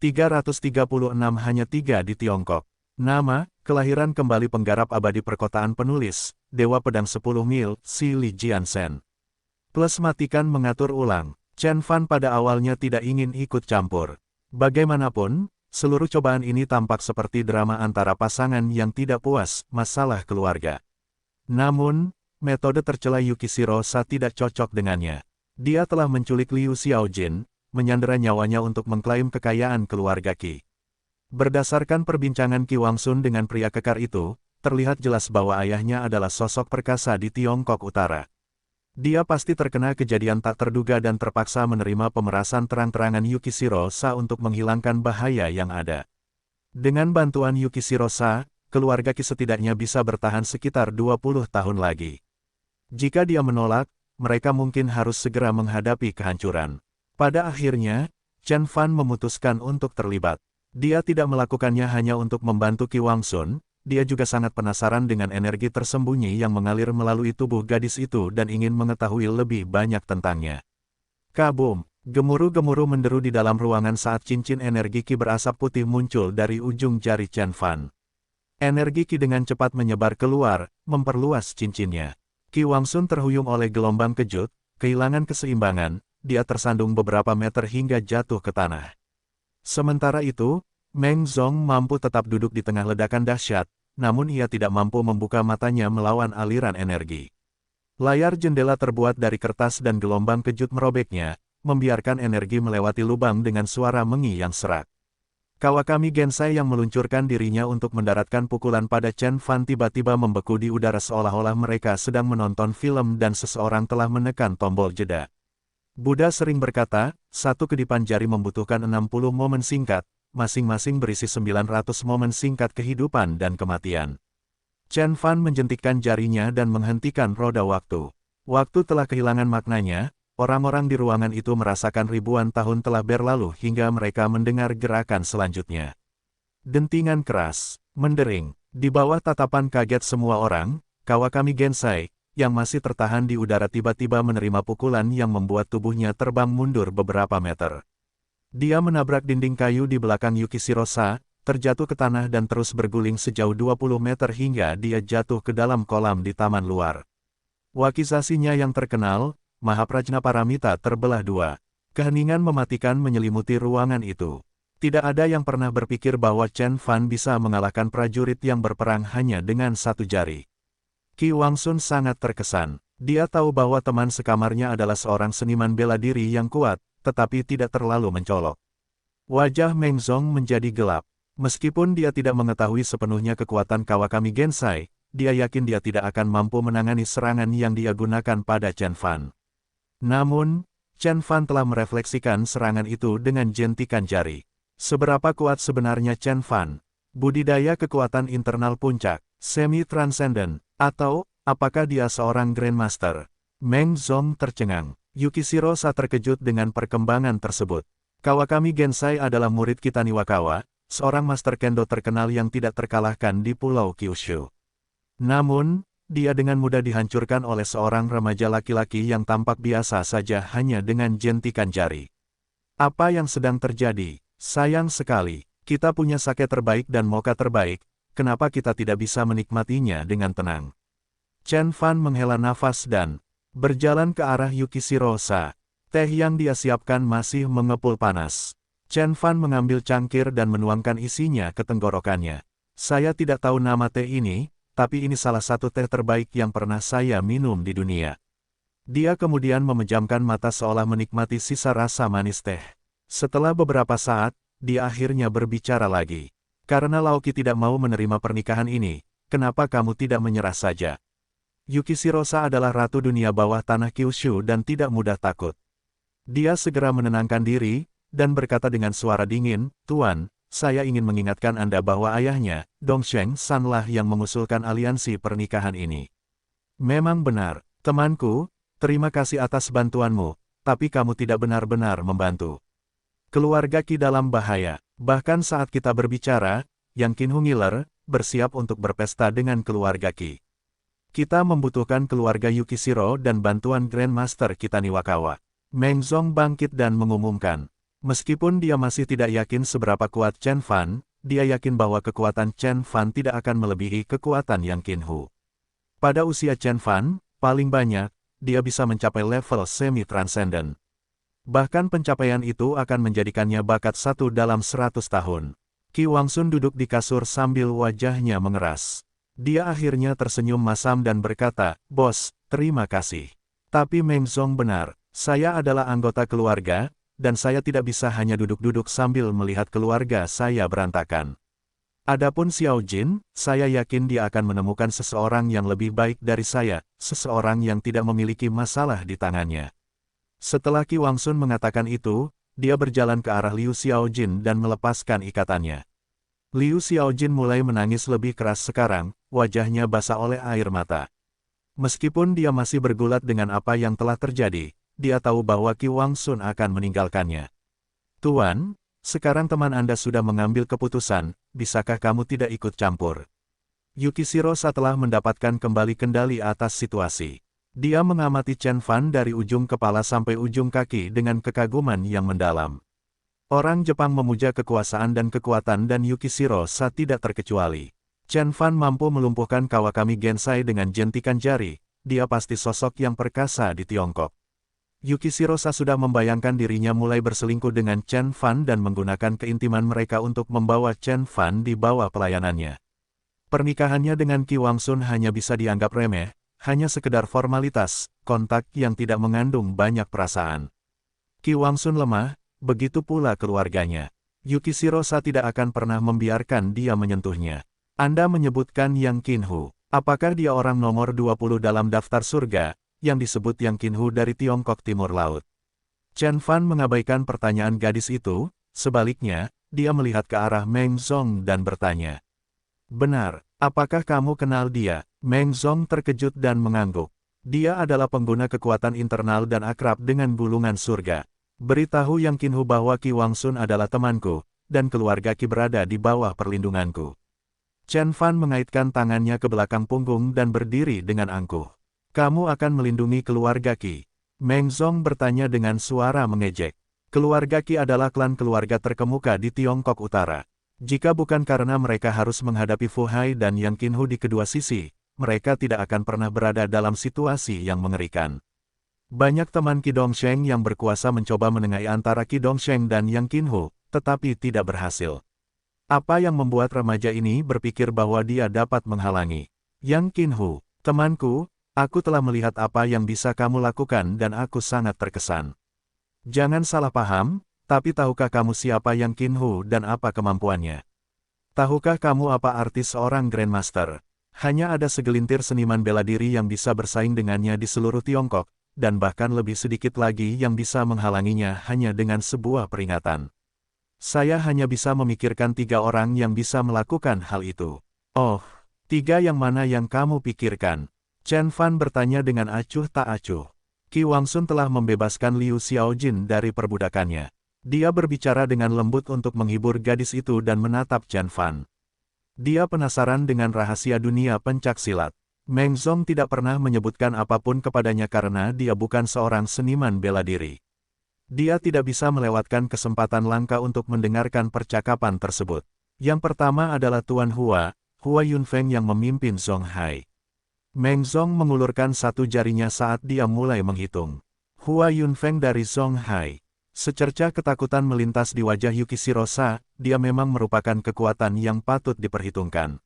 336 hanya 3 di Tiongkok. Nama, kelahiran kembali penggarap abadi perkotaan penulis, Dewa Pedang 10 Mil, Si Li Jiansen. Plus matikan mengatur ulang. Chen Fan pada awalnya tidak ingin ikut campur. Bagaimanapun, seluruh cobaan ini tampak seperti drama antara pasangan yang tidak puas, masalah keluarga. Namun, metode tercela Yukishiro Sa tidak cocok dengannya. Dia telah menculik Liu Xiaojin, menyandera nyawanya untuk mengklaim kekayaan keluarga Qi. Berdasarkan perbincangan Qi Wangsun dengan pria kekar itu, terlihat jelas bahwa ayahnya adalah sosok perkasa di Tiongkok Utara. Dia pasti terkena kejadian tak terduga dan terpaksa menerima pemerasan terang-terangan Yukishiro Sa untuk menghilangkan bahaya yang ada. Dengan bantuan Yukishiro Sa, keluarga Qi setidaknya bisa bertahan sekitar 20 tahun lagi. Jika dia menolak, mereka mungkin harus segera menghadapi kehancuran. Pada akhirnya, Chen Fan memutuskan untuk terlibat. Dia tidak melakukannya hanya untuk membantu Qi Wangsun, dia juga sangat penasaran dengan energi tersembunyi yang mengalir melalui tubuh gadis itu dan ingin mengetahui lebih banyak tentangnya. Kabum! Gemuruh-gemuruh menderu di dalam ruangan saat cincin energi Qi berasap putih muncul dari ujung jari Chen Fan. Energi Qi dengan cepat menyebar keluar, memperluas cincinnya. Qi Wangsun terhuyung oleh gelombang kejut, kehilangan keseimbangan, dia tersandung beberapa meter hingga jatuh ke tanah. Sementara itu, Meng Zong mampu tetap duduk di tengah ledakan dahsyat, namun ia tidak mampu membuka matanya melawan aliran energi. Layar jendela terbuat dari kertas dan gelombang kejut merobeknya, membiarkan energi melewati lubang dengan suara mengiang serak. Kawakami Gensai yang meluncurkan dirinya untuk mendaratkan pukulan pada Chen Fan tiba-tiba membeku di udara seolah-olah mereka sedang menonton film dan seseorang telah menekan tombol jeda. Buddha sering berkata, satu kedipan jari membutuhkan 60 momen singkat, masing-masing berisi 900 momen singkat kehidupan dan kematian. Chen Fan menjentikkan jarinya dan menghentikan roda waktu. Waktu telah kehilangan maknanya, orang-orang di ruangan itu merasakan ribuan tahun telah berlalu hingga mereka mendengar gerakan selanjutnya. Dentingan keras, mendering, di bawah tatapan kaget semua orang, Kawakami Gensai, yang masih tertahan di udara tiba-tiba menerima pukulan yang membuat tubuhnya terbang mundur beberapa meter. Dia menabrak dinding kayu di belakang Yukishiro Sa, terjatuh ke tanah dan terus berguling sejauh 20 meter hingga dia jatuh ke dalam kolam di taman luar. Wakizashinya yang terkenal, Mahaprajna Paramita terbelah dua. Keheningan mematikan menyelimuti ruangan itu. Tidak ada yang pernah berpikir bahwa Chen Fan bisa mengalahkan prajurit yang berperang hanya dengan satu jari. Qi Wangsun sangat terkesan. Dia tahu bahwa teman sekamarnya adalah seorang seniman bela diri yang kuat, tetapi tidak terlalu mencolok. Wajah Meng Zong menjadi gelap. Meskipun dia tidak mengetahui sepenuhnya kekuatan Kawakami Gensai, dia yakin dia tidak akan mampu menangani serangan yang dia gunakan pada Chen Fan. Namun, Chen Fan telah merefleksikan serangan itu dengan jentikan jari. Seberapa kuat sebenarnya Chen Fan? Budidaya kekuatan internal puncak, semi-transcendent, atau apakah dia seorang Grandmaster? Meng Zong tercengang. Yukishiro Sa terkejut dengan perkembangan tersebut. Kawakami Gensai adalah murid Kitaniwakawa, seorang master kendo terkenal yang tidak terkalahkan di Pulau Kyushu. Namun, dia dengan mudah dihancurkan oleh seorang remaja laki-laki yang tampak biasa saja hanya dengan jentikan jari. Apa yang sedang terjadi? Sayang sekali, kita punya sake terbaik dan mocha terbaik, kenapa kita tidak bisa menikmatinya dengan tenang? Chen Fan menghela nafas dan berjalan ke arah Yukishiro Sa. Teh yang dia siapkan masih mengepul panas. Chen Fan mengambil cangkir dan menuangkan isinya ke tenggorokannya. Saya tidak tahu nama teh ini, tapi ini salah satu teh terbaik yang pernah saya minum di dunia. Dia kemudian memejamkan mata seolah menikmati sisa rasa manis teh. Setelah beberapa saat, dia akhirnya berbicara lagi. Karena Laoki tidak mau menerima pernikahan ini, kenapa kamu tidak menyerah saja? Yukishiro Sa adalah ratu dunia bawah tanah Kyushu dan tidak mudah takut. Dia segera menenangkan diri, dan berkata dengan suara dingin, Tuan, saya ingin mengingatkan Anda bahwa ayahnya, Dongsheng Sanlah yang mengusulkan aliansi pernikahan ini. Memang benar, temanku, terima kasih atas bantuanmu, tapi kamu tidak benar-benar membantu. Keluarga Qi dalam bahaya, bahkan saat kita berbicara, Yang Qinhunger, bersiap untuk berpesta dengan keluarga Qi. Kita membutuhkan keluarga Yukishiro dan bantuan Grandmaster Kitaniwakawa. Meng Zong bangkit dan mengumumkan. Meskipun dia masih tidak yakin seberapa kuat Chen Fan, dia yakin bahwa kekuatan Chen Fan tidak akan melebihi kekuatan Yang Qinhu. Pada usia Chen Fan, paling banyak, dia bisa mencapai level semi-transcendent. Bahkan pencapaian itu akan menjadikannya bakat 1 dalam 100 tahun. Qi Wangsun duduk di kasur sambil wajahnya mengeras. Dia akhirnya tersenyum masam dan berkata, "Bos, terima kasih. Tapi Meng Zong benar, saya adalah anggota keluarga, dan saya tidak bisa hanya duduk-duduk sambil melihat keluarga saya berantakan. Adapun Xiao Jin, saya yakin dia akan menemukan seseorang yang lebih baik dari saya, seseorang yang tidak memiliki masalah di tangannya." Setelah Qi Wangsun mengatakan itu, dia berjalan ke arah Liu Xiaojin dan melepaskan ikatannya. Liu Xiaojin mulai menangis lebih keras sekarang, wajahnya basah oleh air mata. Meskipun dia masih bergulat dengan apa yang telah terjadi, dia tahu bahwa Qi Wangsun akan meninggalkannya. "Tuan, sekarang teman Anda sudah mengambil keputusan, bisakah kamu tidak ikut campur?" Yukishiro setelah mendapatkan kembali kendali atas situasi. Dia mengamati Chen Fan dari ujung kepala sampai ujung kaki dengan kekaguman yang mendalam. Orang Jepang memuja kekuasaan dan kekuatan dan Yukishiro tidak terkecuali. Chen Fan mampu melumpuhkan Kawakami Gensai dengan jentikan jari, dia pasti sosok yang perkasa di Tiongkok. Yukishiro sudah membayangkan dirinya mulai berselingkuh dengan Chen Fan dan menggunakan keintiman mereka untuk membawa Chen Fan di bawah pelayanannya. Pernikahannya dengan Qi Wangsun hanya bisa dianggap remeh, hanya sekedar formalitas, kontak yang tidak mengandung banyak perasaan. Qi Wangsun lemah, begitu pula keluarganya. Yukishiro tidak akan pernah membiarkan dia menyentuhnya. Anda menyebutkan Yang Qinhu. Apakah dia orang nomor 20 dalam daftar surga, yang disebut Yang Qinhu dari Tiongkok Timur Laut? Chen Fan mengabaikan pertanyaan gadis itu, sebaliknya, dia melihat ke arah Meng Zong dan bertanya. "Benar, apakah kamu kenal dia?" Meng Zong terkejut dan mengangguk. Dia adalah pengguna kekuatan internal dan akrab dengan gulungan surga. "Beritahu Yang Qinhu bahwa Qi Wangsun adalah temanku, dan keluarga Qi berada di bawah perlindunganku." Chen Fan mengaitkan tangannya ke belakang punggung dan berdiri dengan angkuh. "Kamu akan melindungi keluarga Qi?" Meng Zong bertanya dengan suara mengejek. Keluarga Qi adalah klan keluarga terkemuka di Tiongkok Utara. Jika bukan karena mereka harus menghadapi Fu Hai dan Yang Qinhu di kedua sisi, mereka tidak akan pernah berada dalam situasi yang mengerikan. Banyak teman Qi Dongsheng yang berkuasa mencoba menengahi antara Qi Dongsheng dan Yang Qinhu, tetapi tidak berhasil. Apa yang membuat remaja ini berpikir bahwa dia dapat menghalangi? Yang Qinhu, temanku, aku telah melihat apa yang bisa kamu lakukan dan aku sangat terkesan. Jangan salah paham, tapi tahukah kamu siapa Yang Qinhu dan apa kemampuannya? Tahukah kamu apa arti seorang Grandmaster? Hanya ada segelintir seniman bela diri yang bisa bersaing dengannya di seluruh Tiongkok, dan bahkan lebih sedikit lagi yang bisa menghalanginya hanya dengan sebuah peringatan. Saya hanya bisa memikirkan 3 orang yang bisa melakukan hal itu. "Oh, 3 yang mana yang kamu pikirkan?" Chen Fan bertanya dengan acuh tak acuh. Qi Wangsun telah membebaskan Liu Xiaojin dari perbudakannya. Dia berbicara dengan lembut untuk menghibur gadis itu dan menatap Chen Fan. Dia penasaran dengan rahasia dunia pencaksilat. Meng Zong tidak pernah menyebutkan apapun kepadanya karena dia bukan seorang seniman bela diri. Dia tidak bisa melewatkan kesempatan langka untuk mendengarkan percakapan tersebut. Yang pertama adalah Tuan Hua Yunfeng yang memimpin Zhong Hai. Meng Zong mengulurkan satu jarinya saat dia mulai menghitung. Hua Yunfeng dari Zhong Hai. Secercah ketakutan melintas di wajah Yukishiro. Dia memang merupakan kekuatan yang patut diperhitungkan.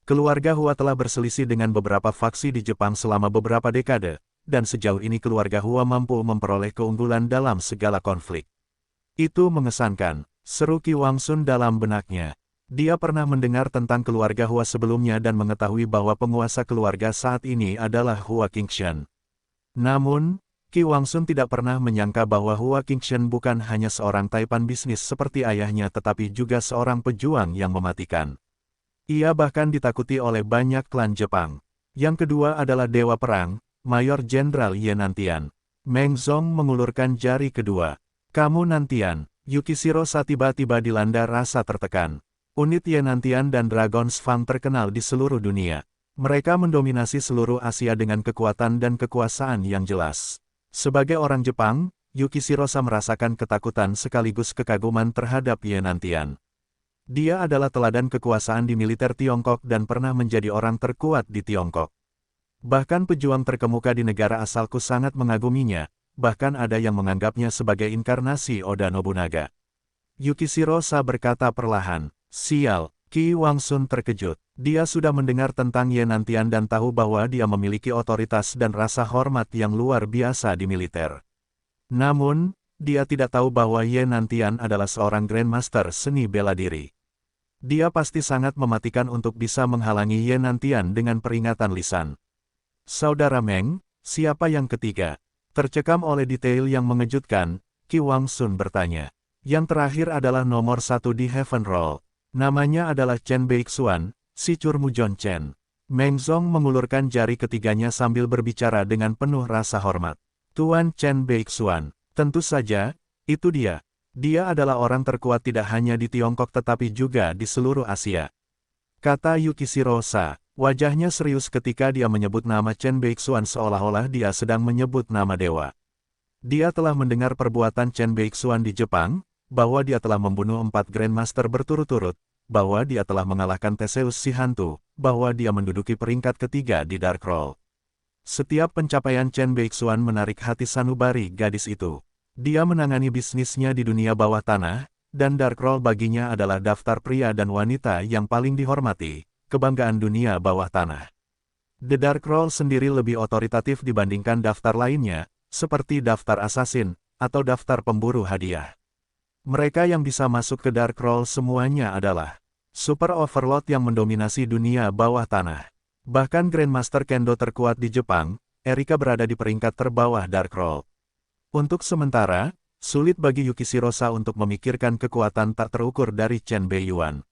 Keluarga Hua telah berselisih dengan beberapa faksi di Jepang selama beberapa dekade, dan sejauh ini keluarga Hua mampu memperoleh keunggulan dalam segala konflik. Itu mengesankan, seru Qi Wangsun dalam benaknya. Dia pernah mendengar tentang keluarga Hua sebelumnya dan mengetahui bahwa penguasa keluarga saat ini adalah Hua Qingshan. Namun, Qi Wangsun tidak pernah menyangka bahwa Hua Qingshan bukan hanya seorang taipan bisnis seperti ayahnya tetapi juga seorang pejuang yang mematikan. Ia bahkan ditakuti oleh banyak klan Jepang. Yang kedua adalah Dewa Perang, Mayor Jenderal Ye Nantian. Meng Zong mengulurkan jari kedua. "Kamu Nantian." Yukishiro tiba-tiba dilanda rasa tertekan. Unit Ye Nantian dan Dragon's Fang terkenal di seluruh dunia. Mereka mendominasi seluruh Asia dengan kekuatan dan kekuasaan yang jelas. Sebagai orang Jepang, Yukishirosa merasakan ketakutan sekaligus kekaguman terhadap Ye Nantian. Dia adalah teladan kekuasaan di militer Tiongkok dan pernah menjadi orang terkuat di Tiongkok. Bahkan pejuang terkemuka di negara asalku sangat mengaguminya, bahkan ada yang menganggapnya sebagai inkarnasi Oda Nobunaga. Yukishirosa berkata perlahan, "Sial." Qi Wangsun terkejut. Dia sudah mendengar tentang Ye Nantian dan tahu bahwa dia memiliki otoritas dan rasa hormat yang luar biasa di militer. Namun, dia tidak tahu bahwa Ye Nantian adalah seorang Grandmaster seni bela diri. Dia pasti sangat mematikan untuk bisa menghalangi Ye Nantian dengan peringatan lisan. Saudara Meng, siapa yang ketiga? Tercekam oleh detail yang mengejutkan, Qi Wangsun bertanya. Yang terakhir adalah nomor 1 di Heaven Roll. Namanya adalah Chen Beixuan, si Curmujon Chen. Meng Zong mengulurkan jari ketiganya sambil berbicara dengan penuh rasa hormat. Tuan Chen Beixuan, tentu saja, itu dia. Dia adalah orang terkuat tidak hanya di Tiongkok tetapi juga di seluruh Asia. Kata Yukishirosa, wajahnya serius ketika dia menyebut nama Chen Beixuan seolah-olah dia sedang menyebut nama dewa. Dia telah mendengar perbuatan Chen Beixuan di Jepang, bahwa dia telah membunuh 4 Grandmaster berturut-turut, bahwa dia telah mengalahkan Theseus si hantu, bahwa dia menduduki peringkat ketiga di Dark Roll. Setiap pencapaian Chen Beixuan menarik hati sanubari gadis itu. Dia menangani bisnisnya di dunia bawah tanah, dan Dark Roll baginya adalah daftar pria dan wanita yang paling dihormati, kebanggaan dunia bawah tanah. The Dark Roll sendiri lebih otoritatif dibandingkan daftar lainnya, seperti daftar assassin, atau daftar pemburu hadiah. Mereka yang bisa masuk ke Dark Roll semuanya adalah Super Overlord yang mendominasi dunia bawah tanah. Bahkan Grandmaster Kendo terkuat di Jepang, Erika berada di peringkat terbawah Dark Roll. Untuk sementara, sulit bagi Yukishirosa untuk memikirkan kekuatan tak terukur dari Chen Beiyuan.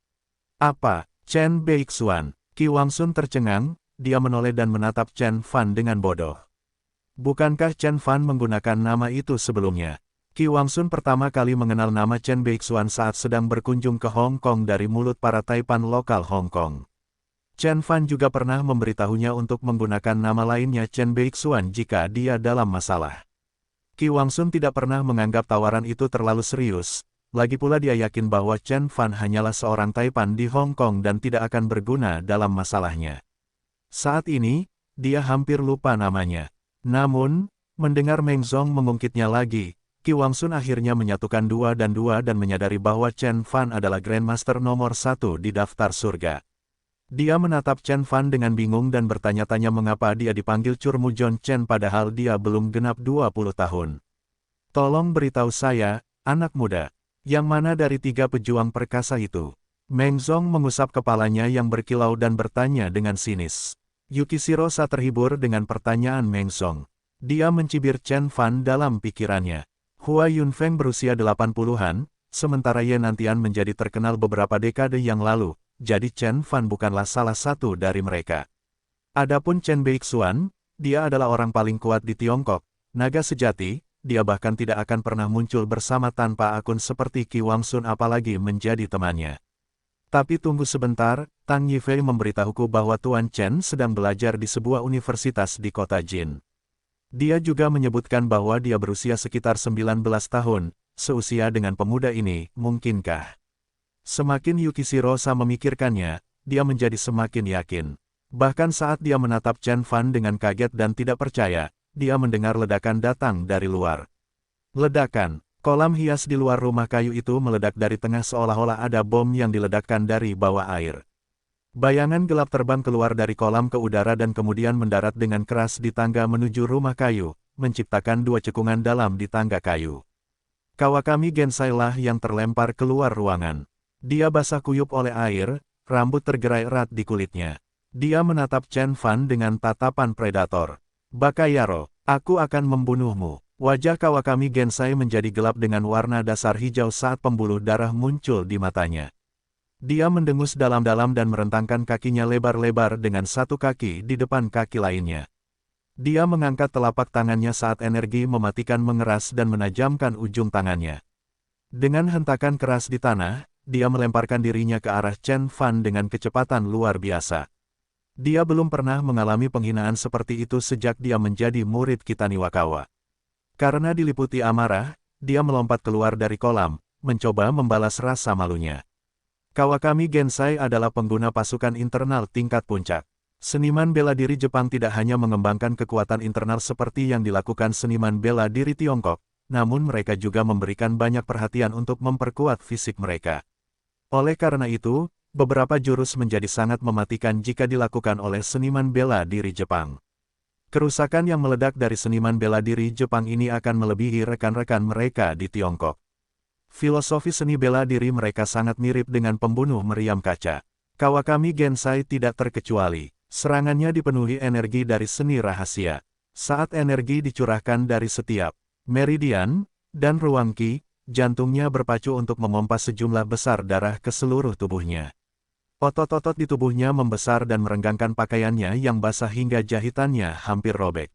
Apa? Chen Beixuan? Qi Wangsun tercengang, dia menoleh dan menatap Chen Fan dengan bodoh. Bukankah Chen Fan menggunakan nama itu sebelumnya? Qi Wangsun pertama kali mengenal nama Chen Beixuan saat sedang berkunjung ke Hong Kong dari mulut para taipan lokal Hong Kong. Chen Fan juga pernah memberitahunya untuk menggunakan nama lainnya Chen Beixuan jika dia dalam masalah. Qi Wangsun tidak pernah menganggap tawaran itu terlalu serius, lagi pula dia yakin bahwa Chen Fan hanyalah seorang taipan di Hong Kong dan tidak akan berguna dalam masalahnya. Saat ini, dia hampir lupa namanya. Namun, mendengar Meng Zong mengungkitnya lagi, Qi Wangsun akhirnya menyatukan 2 dan menyadari bahwa Chen Fan adalah Grandmaster nomor 1 di daftar surga. Dia menatap Chen Fan dengan bingung dan bertanya-tanya mengapa dia dipanggil Curmujon Chen padahal dia belum genap 20 tahun. Tolong beritahu saya, anak muda, yang mana dari 3 pejuang perkasa itu? Meng Zong mengusap kepalanya yang berkilau dan bertanya dengan sinis. Yukishirosa terhibur dengan pertanyaan Meng Zong. Dia mencibir Chen Fan dalam pikirannya. Hua Yunfeng berusia 80-an, sementara Ye Nantian menjadi terkenal beberapa dekade yang lalu, jadi Chen Fan bukanlah salah satu dari mereka. Adapun Chen Beixuan, dia adalah orang paling kuat di Tiongkok, naga sejati, dia bahkan tidak akan pernah muncul bersama tanpa akun seperti Qi Wangsun apalagi menjadi temannya. Tapi tunggu sebentar, Tang Yifei memberitahuku bahwa Tuan Chen sedang belajar di sebuah universitas di kota Jin. Dia juga menyebutkan bahwa dia berusia sekitar 19 tahun, seusia dengan pemuda ini, mungkinkah? Semakin Yukishirosa memikirkannya, dia menjadi semakin yakin. Bahkan saat dia menatap Chen Fan dengan kaget dan tidak percaya, dia mendengar ledakan datang dari luar. Ledakan, kolam hias di luar rumah kayu itu meledak dari tengah seolah-olah ada bom yang diledakkan dari bawah air. Bayangan gelap terbang keluar dari kolam ke udara dan kemudian mendarat dengan keras di tangga menuju rumah kayu, menciptakan 2 cekungan dalam di tangga kayu. Kawakami Gensai lah yang terlempar keluar ruangan. Dia basah kuyup oleh air, rambut tergerai erat di kulitnya. Dia menatap Chen Fan dengan tatapan predator. Bakayaro, aku akan membunuhmu. Wajah Kawakami Gensai menjadi gelap dengan warna dasar hijau saat pembuluh darah muncul di matanya. Dia mendengus dalam-dalam dan merentangkan kakinya lebar-lebar dengan satu kaki di depan kaki lainnya. Dia mengangkat telapak tangannya saat energi mematikan mengeras dan menajamkan ujung tangannya. Dengan hentakan keras di tanah, dia melemparkan dirinya ke arah Chen Fan dengan kecepatan luar biasa. Dia belum pernah mengalami penghinaan seperti itu sejak dia menjadi murid Kitaniwakawa. Karena diliputi amarah, dia melompat keluar dari kolam, mencoba membalas rasa malunya. Kawakami Gensai adalah pengguna pasukan internal tingkat puncak. Seniman bela diri Jepang tidak hanya mengembangkan kekuatan internal seperti yang dilakukan seniman bela diri Tiongkok, namun mereka juga memberikan banyak perhatian untuk memperkuat fisik mereka. Oleh karena itu, beberapa jurus menjadi sangat mematikan jika dilakukan oleh seniman bela diri Jepang. Kerusakan yang meledak dari seniman bela diri Jepang ini akan melebihi rekan-rekan mereka di Tiongkok. Filosofi seni bela diri mereka sangat mirip dengan pembunuh meriam kaca. Kawakami Gensai tidak terkecuali. Serangannya dipenuhi energi dari seni rahasia. Saat energi dicurahkan dari setiap meridian dan ruang ki, jantungnya berpacu untuk memompa sejumlah besar darah ke seluruh tubuhnya. Otot-otot di tubuhnya membesar dan merenggangkan pakaiannya yang basah hingga jahitannya hampir robek.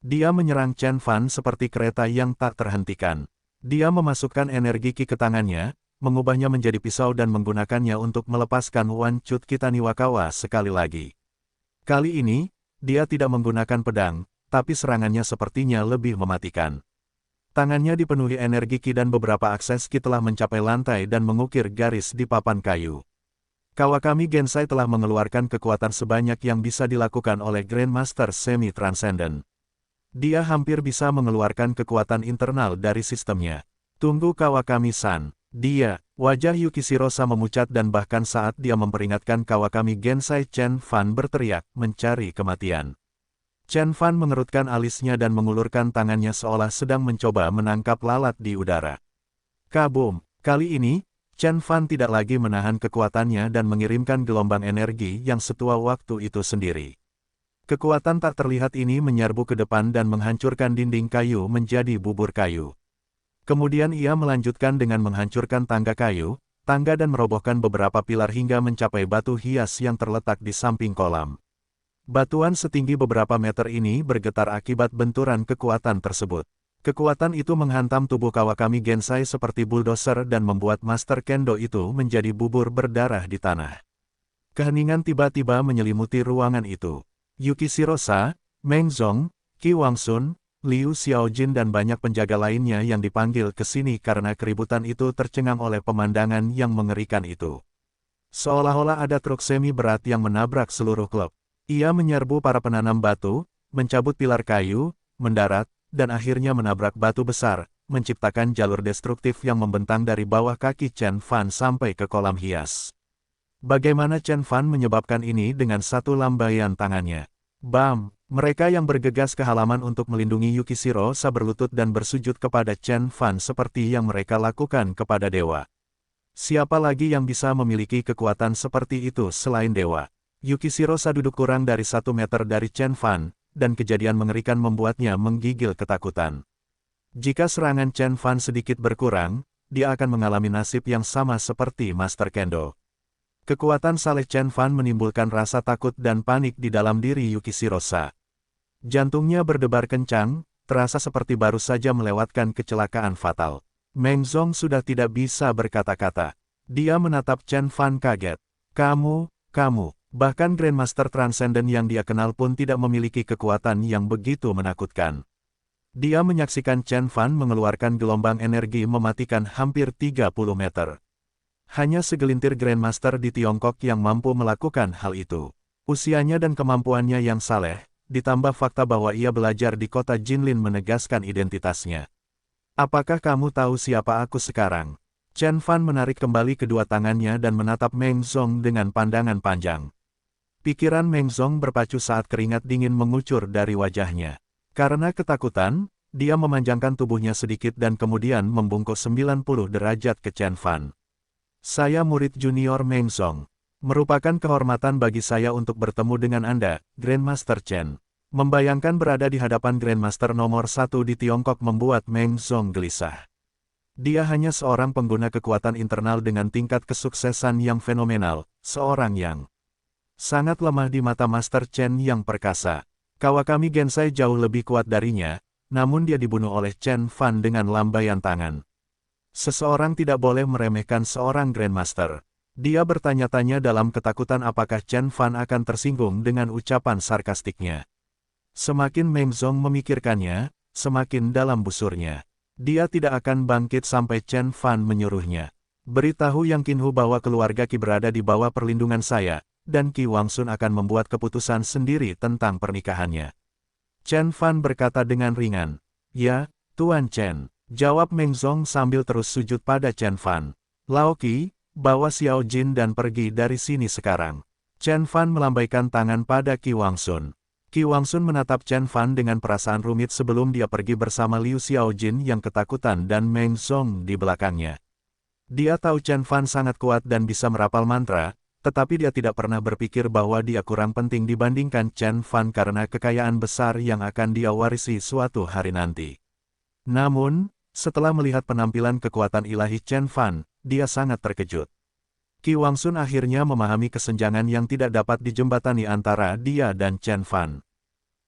Dia menyerang Chen Fan seperti kereta yang tak terhentikan. Dia memasukkan energi ki ke tangannya, mengubahnya menjadi pisau dan menggunakannya untuk melepaskan Wan Cut Kitaniwakawa sekali lagi. Kali ini, dia tidak menggunakan pedang, tapi serangannya sepertinya lebih mematikan. Tangannya dipenuhi energi ki dan beberapa akses ki telah mencapai lantai dan mengukir garis di papan kayu. Kawakami Gensai telah mengeluarkan kekuatan sebanyak yang bisa dilakukan oleh Grandmaster Semi-Transcendent. Dia hampir bisa mengeluarkan kekuatan internal dari sistemnya. Tunggu Kawakami-san. Wajah Yukishirosa memucat dan bahkan saat dia memperingatkan Kawakami Gensai, Chen Fan berteriak, mencari kematian. Chen Fan mengerutkan alisnya dan mengulurkan tangannya seolah sedang mencoba menangkap lalat di udara. Kabum! Kali ini, Chen Fan tidak lagi menahan kekuatannya dan mengirimkan gelombang energi yang setua waktu itu sendiri. Kekuatan tak terlihat ini menyerbu ke depan dan menghancurkan dinding kayu menjadi bubur kayu. Kemudian ia melanjutkan dengan menghancurkan tangga kayu, tangga dan merobohkan beberapa pilar hingga mencapai batu hias yang terletak di samping kolam. Batuan setinggi beberapa meter ini bergetar akibat benturan kekuatan tersebut. Kekuatan itu menghantam tubuh Kawakami Gensai seperti bulldozer dan membuat Master Kendo itu menjadi bubur berdarah di tanah. Keheningan tiba-tiba menyelimuti ruangan itu. Yukishirosa, Meng Zong, Qi Wangsun, Liu Xiaojin dan banyak penjaga lainnya yang dipanggil ke sini karena keributan itu tercengang oleh pemandangan yang mengerikan itu. Seolah-olah ada truk semi berat yang menabrak seluruh klub. Ia menyerbu para penanam batu, mencabut pilar kayu, mendarat, dan akhirnya menabrak batu besar, menciptakan jalur destruktif yang membentang dari bawah kaki Chen Fan sampai ke kolam hias. Bagaimana Chen Fan menyebabkan ini dengan satu lambaian tangannya? Bam! Mereka yang bergegas ke halaman untuk melindungi Yukishirosa berlutut dan bersujud kepada Chen Fan seperti yang mereka lakukan kepada dewa. Siapa lagi yang bisa memiliki kekuatan seperti itu selain dewa? Yukishirosa duduk kurang dari 1 meter dari Chen Fan, dan kejadian mengerikan membuatnya menggigil ketakutan. Jika serangan Chen Fan sedikit berkurang, dia akan mengalami nasib yang sama seperti Master Kendo. Kekuatan saleh Chen Fan menimbulkan rasa takut dan panik di dalam diri Yukishirosa. Jantungnya berdebar kencang, terasa seperti baru saja melewatkan kecelakaan fatal. Meng Zong sudah tidak bisa berkata-kata. Dia menatap Chen Fan kaget. Kamu, bahkan Grandmaster Transcendent yang dia kenal pun tidak memiliki kekuatan yang begitu menakutkan. Dia menyaksikan Chen Fan mengeluarkan gelombang energi mematikan hampir 30 meter. Hanya segelintir Grandmaster di Tiongkok yang mampu melakukan hal itu. Usianya dan kemampuannya yang saleh, ditambah fakta bahwa ia belajar di kota Jinlin menegaskan identitasnya. Apakah kamu tahu siapa aku sekarang? Chen Fan menarik kembali kedua tangannya dan menatap Meng Zong dengan pandangan panjang. Pikiran Meng Zong berpacu saat keringat dingin mengucur dari wajahnya. Karena ketakutan, dia memanjangkan tubuhnya sedikit dan kemudian membungkuk 90 derajat ke Chen Fan. Saya murid junior Meng Zong. Merupakan kehormatan bagi saya untuk bertemu dengan Anda, Grandmaster Chen. Membayangkan berada di hadapan Grandmaster nomor 1 di Tiongkok membuat Meng Zong gelisah. Dia hanya seorang pengguna kekuatan internal dengan tingkat kesuksesan yang fenomenal, seorang yang sangat lemah di mata Master Chen yang perkasa. Kawakami Gensai jauh lebih kuat darinya, namun dia dibunuh oleh Chen Fan dengan lambaian tangan. Seseorang tidak boleh meremehkan seorang Grandmaster. Dia bertanya-tanya dalam ketakutan apakah Chen Fan akan tersinggung dengan ucapan sarkastiknya. Semakin Meng Zong memikirkannya, semakin dalam busurnya. Dia tidak akan bangkit sampai Chen Fan menyuruhnya. Beritahu Yang Qinhu bahwa keluarga Qi berada di bawah perlindungan saya, dan Qi Wangsun akan membuat keputusan sendiri tentang pernikahannya. Chen Fan berkata dengan ringan. Ya, Tuan Chen, jawab Meng Zhong sambil terus sujud pada Chen Fan. Lao Qi, bawa Xiao Jin dan pergi dari sini sekarang. Chen Fan melambaikan tangan pada Qi Wangsun. Qi Wangsun menatap Chen Fan dengan perasaan rumit sebelum dia pergi bersama Liu Xiaojin yang ketakutan dan Meng Zhong di belakangnya. Dia tahu Chen Fan sangat kuat dan bisa merapal mantra, tetapi dia tidak pernah berpikir bahwa dia kurang penting dibandingkan Chen Fan karena kekayaan besar yang akan dia warisi suatu hari nanti. Namun, setelah melihat penampilan kekuatan ilahi Chen Fan, dia sangat terkejut. Qi Wangsun akhirnya memahami kesenjangan yang tidak dapat dijembatani antara dia dan Chen Fan.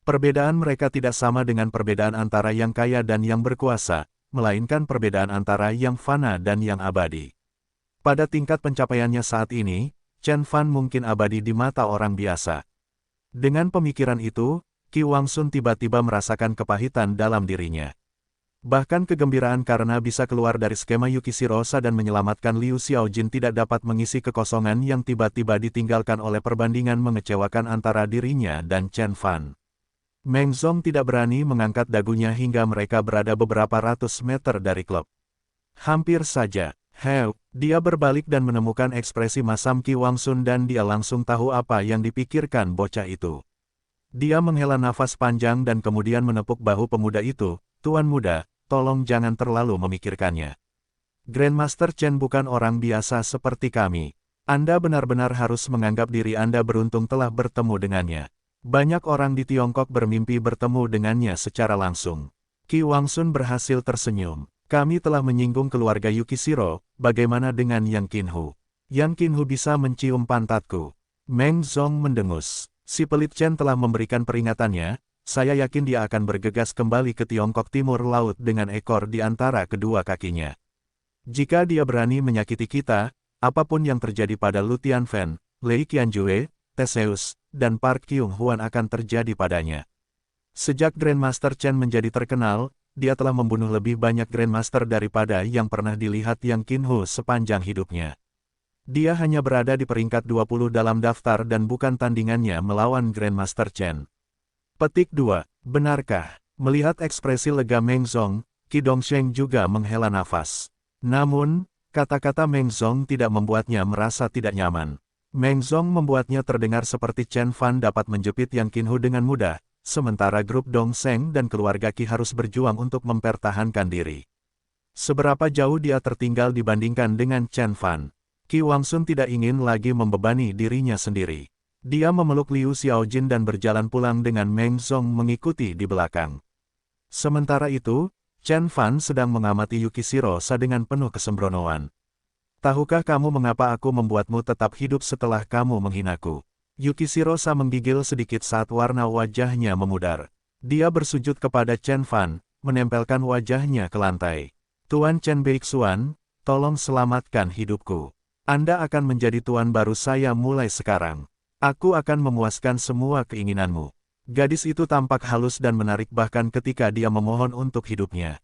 Perbedaan mereka tidak sama dengan perbedaan antara yang kaya dan yang berkuasa, melainkan perbedaan antara yang fana dan yang abadi. Pada tingkat pencapaiannya saat ini, Chen Fan mungkin abadi di mata orang biasa. Dengan pemikiran itu, Qi Wangsun tiba-tiba merasakan kepahitan dalam dirinya. Bahkan kegembiraan karena bisa keluar dari skema Yukishirosa dan menyelamatkan Liu Xiaojin tidak dapat mengisi kekosongan yang tiba-tiba ditinggalkan oleh perbandingan mengecewakan antara dirinya dan Chen Fan. Meng Zhong tidak berani mengangkat dagunya hingga mereka berada beberapa ratus meter dari klub. Hampir saja, dia berbalik dan menemukan ekspresi masam Qi Wangsun dan dia langsung tahu apa yang dipikirkan bocah itu. Dia menghela nafas panjang dan kemudian menepuk bahu pemuda itu. Tuan muda, tolong jangan terlalu memikirkannya. Grandmaster Chen bukan orang biasa seperti kami. Anda benar-benar harus menganggap diri Anda beruntung telah bertemu dengannya. Banyak orang di Tiongkok bermimpi bertemu dengannya secara langsung. Qi Wangsun berhasil tersenyum. Kami telah menyinggung keluarga Yukishiro, bagaimana dengan Yang Qinhu? Yang Qinhu bisa mencium pantatku. Meng Zhong mendengus. Si pelit Chen telah memberikan peringatannya. Saya yakin dia akan bergegas kembali ke Tiongkok Timur Laut dengan ekor di antara kedua kakinya. Jika dia berani menyakiti kita, apapun yang terjadi pada Lu Tianfen, Lei Qianjue, Theseus, dan Park Kyung Hwan akan terjadi padanya. Sejak Grandmaster Chen menjadi terkenal, dia telah membunuh lebih banyak Grandmaster daripada yang pernah dilihat Yang Qinhu sepanjang hidupnya. Dia hanya berada di peringkat 20 dalam daftar dan bukan tandingannya melawan Grandmaster Chen. Petik 2. Benarkah? Melihat ekspresi lega Meng Zhong, Qi Dongsheng juga menghela nafas. Namun, kata-kata Meng Zhong tidak membuatnya merasa tidak nyaman. Meng Zhong membuatnya terdengar seperti Chen Fan dapat menjepit Yang Qinhu dengan mudah, sementara grup Dongsheng dan keluarga Qi harus berjuang untuk mempertahankan diri. Seberapa jauh dia tertinggal dibandingkan dengan Chen Fan? Qi Wangsun tidak ingin lagi membebani dirinya sendiri. Dia memeluk Liu Xiaojin dan berjalan pulang dengan Meng Zhong mengikuti di belakang. Sementara itu, Chen Fan sedang mengamati Yukishirosa dengan penuh kesembronoan. Tahukah kamu mengapa aku membuatmu tetap hidup setelah kamu menghinaku? Yukishirosa menggigil sedikit saat warna wajahnya memudar. Dia bersujud kepada Chen Fan, menempelkan wajahnya ke lantai. Tuan Chen Beixuan, tolong selamatkan hidupku. Anda akan menjadi tuan baru saya mulai sekarang. Aku akan memuaskan semua keinginanmu. Gadis itu tampak halus dan menarik bahkan ketika dia memohon untuk hidupnya.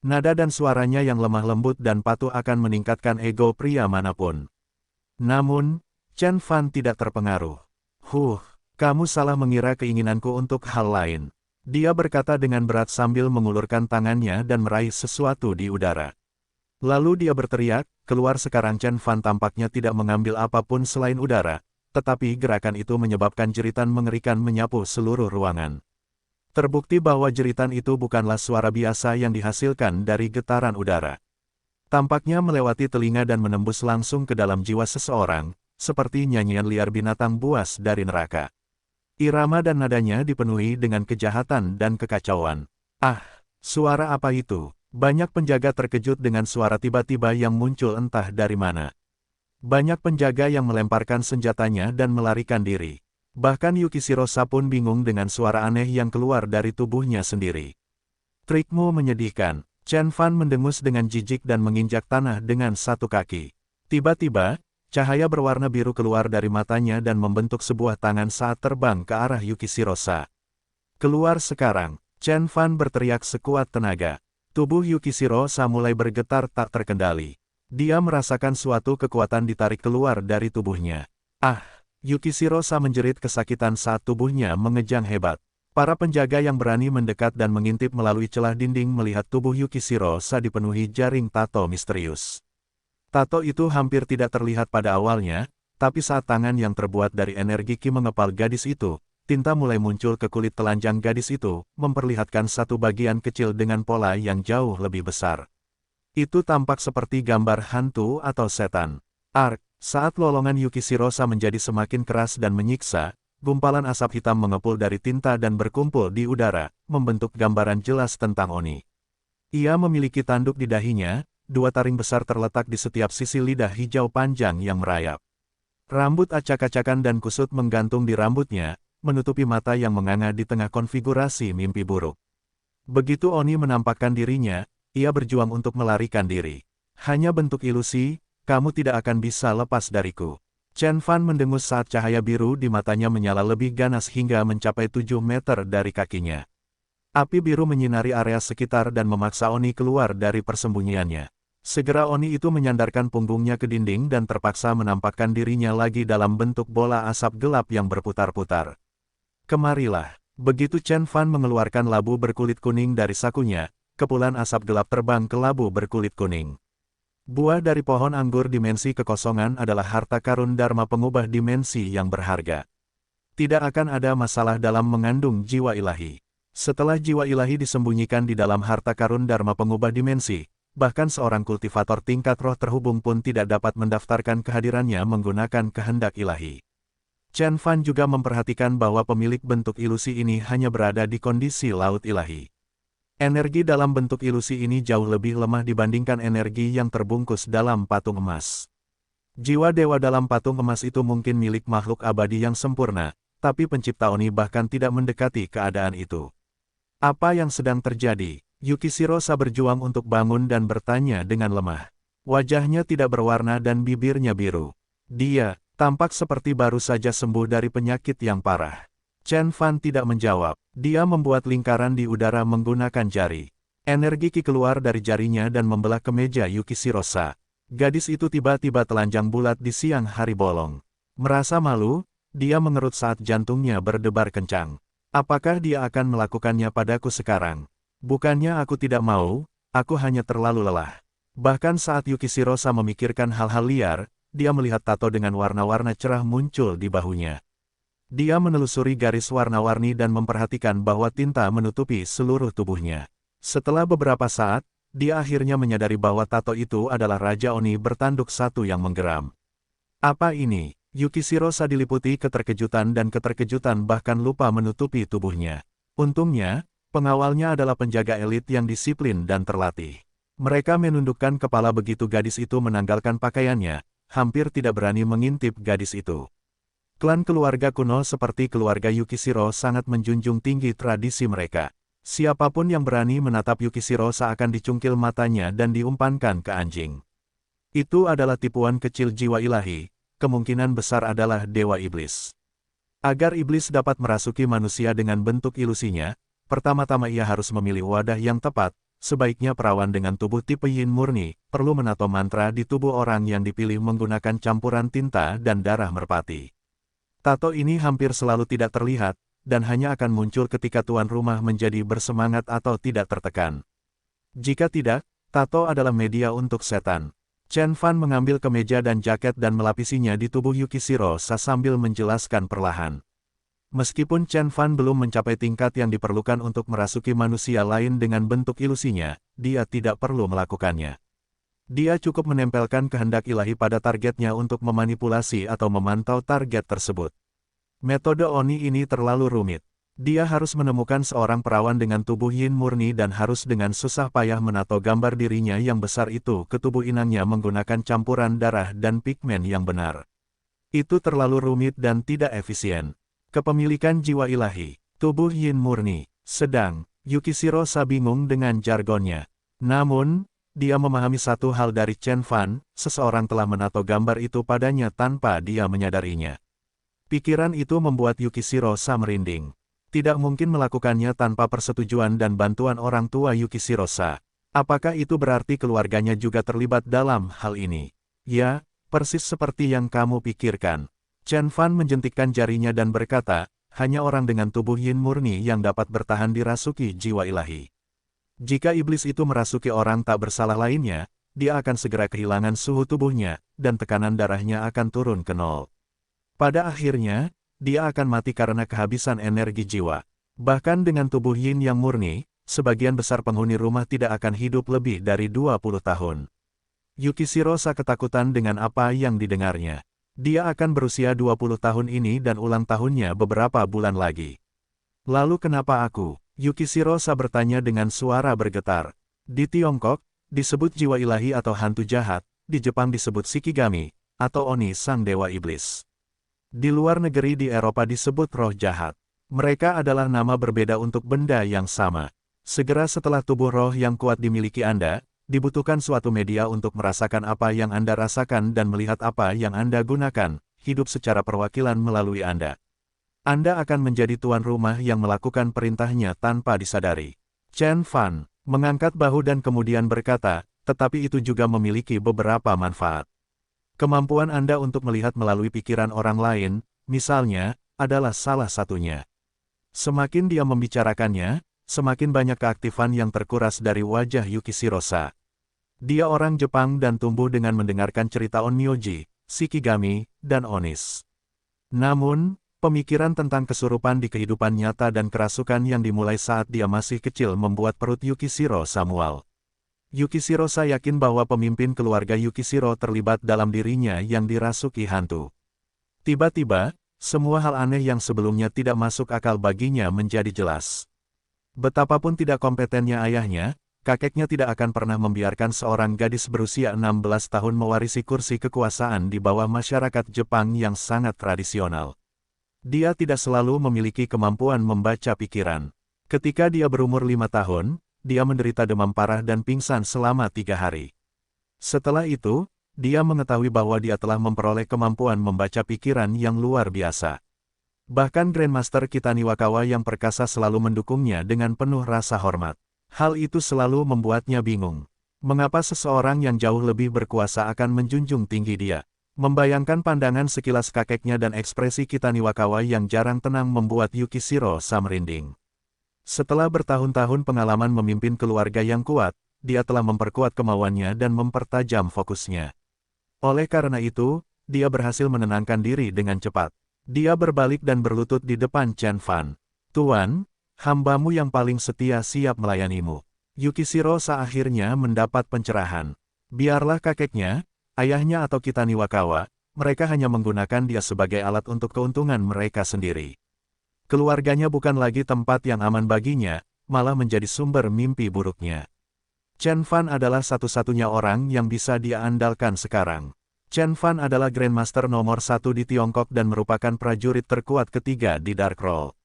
Nada dan suaranya yang lemah lembut dan patuh akan meningkatkan ego pria manapun. Namun, Chen Fan tidak terpengaruh. Kamu salah mengira keinginanku untuk hal lain. Dia berkata dengan berat sambil mengulurkan tangannya dan meraih sesuatu di udara. Lalu dia berteriak, keluar sekarang Chen Fan tampaknya tidak mengambil apapun selain udara. Tetapi gerakan itu menyebabkan jeritan mengerikan menyapu seluruh ruangan. Terbukti bahwa jeritan itu bukanlah suara biasa yang dihasilkan dari getaran udara. Tampaknya melewati telinga dan menembus langsung ke dalam jiwa seseorang, seperti nyanyian liar binatang buas dari neraka. Irama dan nadanya dipenuhi dengan kejahatan dan kekacauan. Suara apa itu? Banyak penjaga terkejut dengan suara tiba-tiba yang muncul entah dari mana. Banyak penjaga yang melemparkan senjatanya dan melarikan diri. Bahkan Yukishirosa pun bingung dengan suara aneh yang keluar dari tubuhnya sendiri. Trikmu menyedihkan. Chen Fan mendengus dengan jijik dan menginjak tanah dengan satu kaki. Tiba-tiba, cahaya berwarna biru keluar dari matanya dan membentuk sebuah tangan saat terbang ke arah Yukishirosa. Keluar sekarang. Chen Fan berteriak sekuat tenaga. Tubuh Yukishiro Sa mulai bergetar tak terkendali. Dia merasakan suatu kekuatan ditarik keluar dari tubuhnya. Ah! Yukishiro Sa menjerit kesakitan saat tubuhnya mengejang hebat. Para penjaga yang berani mendekat dan mengintip melalui celah dinding melihat tubuh Yukishiro Sa dipenuhi jaring tato misterius. Tato itu hampir tidak terlihat pada awalnya, tapi saat tangan yang terbuat dari energi Ki mengepal gadis itu, tinta mulai muncul ke kulit telanjang gadis itu, memperlihatkan satu bagian kecil dengan pola yang jauh lebih besar. Itu tampak seperti gambar hantu atau setan. Saat lolongan Yukishiro Sa menjadi semakin keras dan menyiksa, gumpalan asap hitam mengepul dari tinta dan berkumpul di udara, membentuk gambaran jelas tentang Oni. Ia memiliki tanduk di dahinya, 2 taring besar terletak di setiap sisi lidah hijau panjang yang merayap. Rambut acak-acakan dan kusut menggantung di rambutnya, menutupi mata yang menganga di tengah konfigurasi mimpi buruk. Begitu Oni menampakkan dirinya, ia berjuang untuk melarikan diri. Hanya bentuk ilusi, kamu tidak akan bisa lepas dariku. Chen Fan mendengus saat cahaya biru di matanya menyala lebih ganas hingga mencapai 7 meter dari kakinya. Api biru menyinari area sekitar dan memaksa Oni keluar dari persembunyiannya. Segera Oni itu menyandarkan punggungnya ke dinding dan terpaksa menampakkan dirinya lagi dalam bentuk bola asap gelap yang berputar-putar. Kemarilah. Begitu Chen Fan mengeluarkan labu berkulit kuning dari sakunya, kepulan asap gelap terbang ke labu berkulit kuning. Buah dari pohon anggur dimensi kekosongan adalah harta karun Dharma pengubah dimensi yang berharga. Tidak akan ada masalah dalam mengandung jiwa ilahi. Setelah jiwa ilahi disembunyikan di dalam harta karun Dharma pengubah dimensi, bahkan seorang kultivator tingkat roh terhubung pun tidak dapat mendaftarkan kehadirannya menggunakan kehendak ilahi. Chen Fan juga memperhatikan bahwa pemilik bentuk ilusi ini hanya berada di kondisi laut ilahi. Energi dalam bentuk ilusi ini jauh lebih lemah dibandingkan energi yang terbungkus dalam patung emas. Jiwa dewa dalam patung emas itu mungkin milik makhluk abadi yang sempurna, tapi pencipta Oni bahkan tidak mendekati keadaan itu. Apa yang sedang terjadi? Yukishiro Sa berjuang untuk bangun dan bertanya dengan lemah. Wajahnya tidak berwarna dan bibirnya biru. Dia tampak seperti baru saja sembuh dari penyakit yang parah. Chen Fan tidak menjawab. Dia membuat lingkaran di udara menggunakan jari. Energi Ki keluar dari jarinya dan membelah kemeja Yukishiro Sa. Gadis itu tiba-tiba telanjang bulat di siang hari bolong. Merasa malu, dia mengerut saat jantungnya berdebar kencang. Apakah dia akan melakukannya padaku sekarang? Bukannya aku tidak mau, aku hanya terlalu lelah. Bahkan saat Yukishiro Sa memikirkan hal-hal liar, dia melihat tato dengan warna-warna cerah muncul di bahunya. Dia menelusuri garis warna-warni dan memperhatikan bahwa tinta menutupi seluruh tubuhnya. Setelah beberapa saat, dia akhirnya menyadari bahwa tato itu adalah Raja Oni bertanduk satu yang menggeram. Apa ini? Yukishiro Sa diliputi keterkejutan dan keterkejutan bahkan lupa menutupi tubuhnya. Untungnya, pengawalnya adalah penjaga elit yang disiplin dan terlatih. Mereka menundukkan kepala begitu gadis itu menanggalkan pakaiannya, hampir tidak berani mengintip gadis itu. Klan keluarga kuno seperti keluarga Yukishiro sangat menjunjung tinggi tradisi mereka. Siapapun yang berani menatap Yukishiro seakan dicungkil matanya dan diumpankan ke anjing. Itu adalah tipuan kecil jiwa ilahi, kemungkinan besar adalah dewa iblis. Agar iblis dapat merasuki manusia dengan bentuk ilusinya, pertama-tama ia harus memilih wadah yang tepat. Sebaiknya perawan dengan tubuh tipe yin murni, perlu menato mantra di tubuh orang yang dipilih menggunakan campuran tinta dan darah merpati. Tato ini hampir selalu tidak terlihat, dan hanya akan muncul ketika tuan rumah menjadi bersemangat atau tidak tertekan. Jika tidak, tato adalah media untuk setan. Chen Fan mengambil kemeja dan jaket dan melapisinya di tubuh Yukishiro Sa sambil menjelaskan perlahan. Meskipun Chen Fan belum mencapai tingkat yang diperlukan untuk merasuki manusia lain dengan bentuk ilusinya, dia tidak perlu melakukannya. Dia cukup menempelkan kehendak ilahi pada targetnya untuk memanipulasi atau memantau target tersebut. Metode Oni ini terlalu rumit. Dia harus menemukan seorang perawan dengan tubuh yin murni dan harus dengan susah payah menato gambar dirinya yang besar itu ke tubuh inangnya menggunakan campuran darah dan pigmen yang benar. Itu terlalu rumit dan tidak efisien. Kepemilikan jiwa ilahi, tubuh yin murni, sedang, Yukishiro Sa bingung dengan jargonnya. Namun, dia memahami satu hal dari Chen Fan, seseorang telah menato gambar itu padanya tanpa dia menyadarinya. Pikiran itu membuat Yukishiro Sa merinding. Tidak mungkin melakukannya tanpa persetujuan dan bantuan orang tua Yukishiro-sa. Apakah itu berarti keluarganya juga terlibat dalam hal ini? Ya, persis seperti yang kamu pikirkan. Chen Fan menjentikkan jarinya dan berkata, hanya orang dengan tubuh yin murni yang dapat bertahan dirasuki jiwa ilahi. Jika iblis itu merasuki orang tak bersalah lainnya, dia akan segera kehilangan suhu tubuhnya, dan tekanan darahnya akan turun ke nol. Pada akhirnya, dia akan mati karena kehabisan energi jiwa. Bahkan dengan tubuh yin yang murni, sebagian besar penghuni rumah tidak akan hidup lebih dari 20 tahun. Yukishiro-sa ketakutan dengan apa yang didengarnya. Dia akan berusia 20 tahun ini dan ulang tahunnya beberapa bulan lagi. Lalu kenapa aku? Yukishiro-sa bertanya dengan suara bergetar. Di Tiongkok, disebut jiwa ilahi atau hantu jahat, di Jepang disebut Shikigami, atau Oni sang dewa iblis. Di luar negeri di Eropa disebut roh jahat. Mereka adalah nama berbeda untuk benda yang sama. Segera setelah tubuh roh yang kuat dimiliki Anda, dibutuhkan suatu media untuk merasakan apa yang Anda rasakan dan melihat apa yang Anda gunakan, hidup secara perwakilan melalui Anda. Anda akan menjadi tuan rumah yang melakukan perintahnya tanpa disadari. Chen Fan mengangkat bahu dan kemudian berkata, tetapi itu juga memiliki beberapa manfaat. Kemampuan Anda untuk melihat melalui pikiran orang lain, misalnya, adalah salah satunya. Semakin dia membicarakannya, semakin banyak keaktifan yang terkuras dari wajah Yukishiro-sa. Dia orang Jepang dan tumbuh dengan mendengarkan cerita Onmyoji, Shikigami, dan Onis. Namun, pemikiran tentang kesurupan di kehidupan nyata dan kerasukan yang dimulai saat dia masih kecil membuat perut Yukishiro-sa mual. Yukishiro-sa yakin bahwa pemimpin keluarga Yukishiro terlibat dalam dirinya yang dirasuki hantu. Tiba-tiba, semua hal aneh yang sebelumnya tidak masuk akal baginya menjadi jelas. Betapapun tidak kompetennya ayahnya, kakeknya tidak akan pernah membiarkan seorang gadis berusia 16 tahun mewarisi kursi kekuasaan di bawah masyarakat Jepang yang sangat tradisional. Dia tidak selalu memiliki kemampuan membaca pikiran. Ketika dia berumur 5 tahun, dia menderita demam parah dan pingsan selama 3 hari. Setelah itu, dia mengetahui bahwa dia telah memperoleh kemampuan membaca pikiran yang luar biasa. Bahkan Grandmaster Kitaniwakawa yang perkasa selalu mendukungnya dengan penuh rasa hormat. Hal itu selalu membuatnya bingung. Mengapa seseorang yang jauh lebih berkuasa akan menjunjung tinggi dia? Membayangkan pandangan sekilas kakeknya dan ekspresi Kitaniwakawa yang jarang tenang membuat Yukishiro-sa merinding. Setelah bertahun-tahun pengalaman memimpin keluarga yang kuat, dia telah memperkuat kemauannya dan mempertajam fokusnya. Oleh karena itu, dia berhasil menenangkan diri dengan cepat. Dia berbalik dan berlutut di depan Chen Fan. Tuan, hambamu yang paling setia siap melayanimu. Yukishiro-sa akhirnya mendapat pencerahan. Biarlah kakeknya, ayahnya atau Kitaniwakawa, mereka hanya menggunakan dia sebagai alat untuk keuntungan mereka sendiri. Keluarganya bukan lagi tempat yang aman baginya, malah menjadi sumber mimpi buruknya. Chen Fan adalah satu-satunya orang yang bisa dia andalkan sekarang. Chen Fan adalah Grandmaster nomor 1 di Tiongkok dan merupakan prajurit terkuat ketiga di Dark Roll.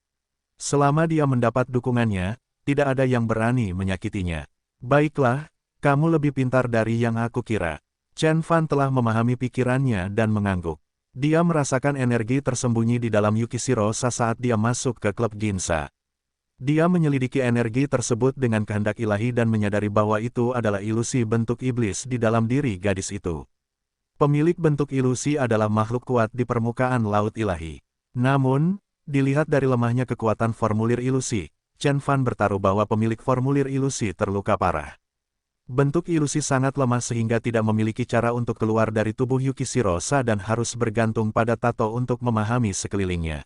Selama dia mendapat dukungannya, tidak ada yang berani menyakitinya. Baiklah, kamu lebih pintar dari yang aku kira. Chen Fan telah memahami pikirannya dan mengangguk. Dia merasakan energi tersembunyi di dalam Yukishiro-sa saat dia masuk ke klub Ginza. Dia menyelidiki energi tersebut dengan kehendak ilahi dan menyadari bahwa itu adalah ilusi bentuk iblis di dalam diri gadis itu. Pemilik bentuk ilusi adalah makhluk kuat di permukaan laut ilahi. Namun, dilihat dari lemahnya kekuatan formulir ilusi, Chen Fan bertaruh bahwa pemilik formulir ilusi terluka parah. Bentuk ilusi sangat lemah sehingga tidak memiliki cara untuk keluar dari tubuh Yukishiro-sa dan harus bergantung pada tato untuk memahami sekelilingnya.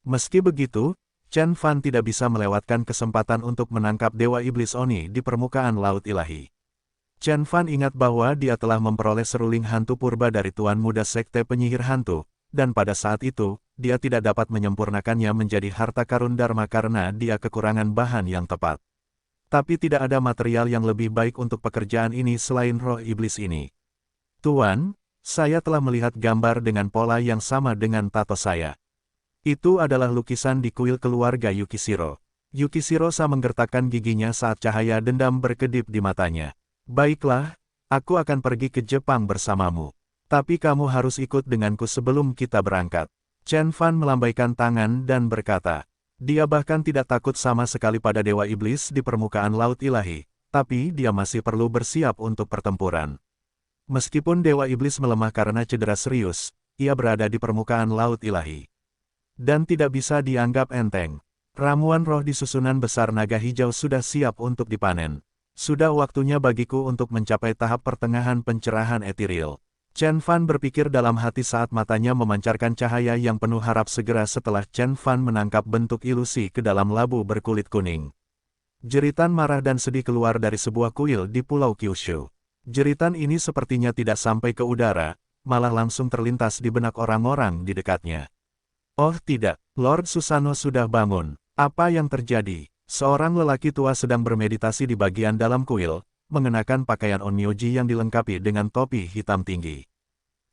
Meski begitu, Chen Fan tidak bisa melewatkan kesempatan untuk menangkap Dewa Iblis Oni di permukaan laut ilahi. Chen Fan ingat bahwa dia telah memperoleh seruling hantu purba dari Tuan Muda Sekte Penyihir Hantu, dan pada saat itu, dia tidak dapat menyempurnakannya menjadi harta karun Dharma karena dia kekurangan bahan yang tepat. Tapi tidak ada material yang lebih baik untuk pekerjaan ini selain roh iblis ini. Tuan, saya telah melihat gambar dengan pola yang sama dengan tato saya. Itu adalah lukisan di kuil keluarga Yukishiro. Yukishiro-sa menggertakkan giginya saat cahaya dendam berkedip di matanya. Baiklah, aku akan pergi ke Jepang bersamamu. Tapi kamu harus ikut denganku sebelum kita berangkat. Chen Fan melambaikan tangan dan berkata, Dia bahkan tidak takut sama sekali pada Dewa Iblis di permukaan Laut Ilahi, tapi dia masih perlu bersiap untuk pertempuran. Meskipun Dewa Iblis melemah karena cedera serius, ia berada di permukaan Laut Ilahi. Dan tidak bisa dianggap enteng. Ramuan roh di susunan besar naga hijau sudah siap untuk dipanen. Sudah waktunya bagiku untuk mencapai tahap pertengahan pencerahan etiril. Chen Fan berpikir dalam hati saat matanya memancarkan cahaya yang penuh harap segera setelah Chen Fan menangkap bentuk ilusi ke dalam labu berkulit kuning. Jeritan marah dan sedih keluar dari sebuah kuil di Pulau Kyushu. Jeritan ini sepertinya tidak sampai ke udara, malah langsung terlintas di benak orang-orang di dekatnya. Oh tidak, Lord Susanoo sudah bangun. Apa yang terjadi? Seorang lelaki tua sedang bermeditasi di bagian dalam kuil, mengenakan pakaian onmyoji yang dilengkapi dengan topi hitam tinggi.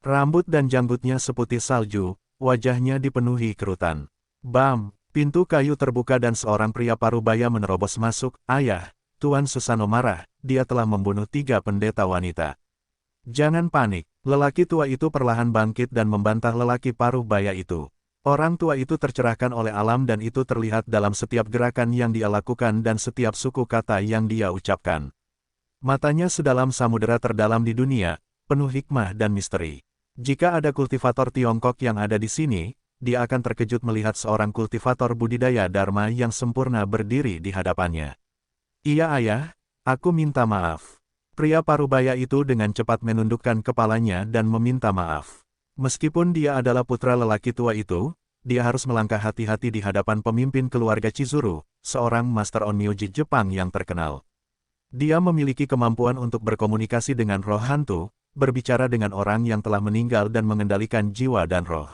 Rambut dan janggutnya seputih salju, wajahnya dipenuhi kerutan. Bam! Pintu kayu terbuka dan seorang pria parubaya menerobos masuk. Ayah, Tuan Susanoo marah, dia telah membunuh 3 pendeta wanita. Jangan panik, lelaki tua itu perlahan bangkit dan membantah lelaki parubaya itu. Orang tua itu tercerahkan oleh alam dan itu terlihat dalam setiap gerakan yang dia lakukan dan setiap suku kata yang dia ucapkan. Matanya sedalam samudera terdalam di dunia, penuh hikmah dan misteri. Jika ada kultivator Tiongkok yang ada di sini, dia akan terkejut melihat seorang kultivator budidaya Dharma yang sempurna berdiri di hadapannya. Iya ayah, aku minta maaf. Pria parubaya itu dengan cepat menundukkan kepalanya dan meminta maaf. Meskipun dia adalah putra lelaki tua itu, dia harus melangkah hati-hati di hadapan pemimpin keluarga Chizuru, seorang master onmyoji Jepang yang terkenal. Dia memiliki kemampuan untuk berkomunikasi dengan roh hantu, berbicara dengan orang yang telah meninggal dan mengendalikan jiwa dan roh.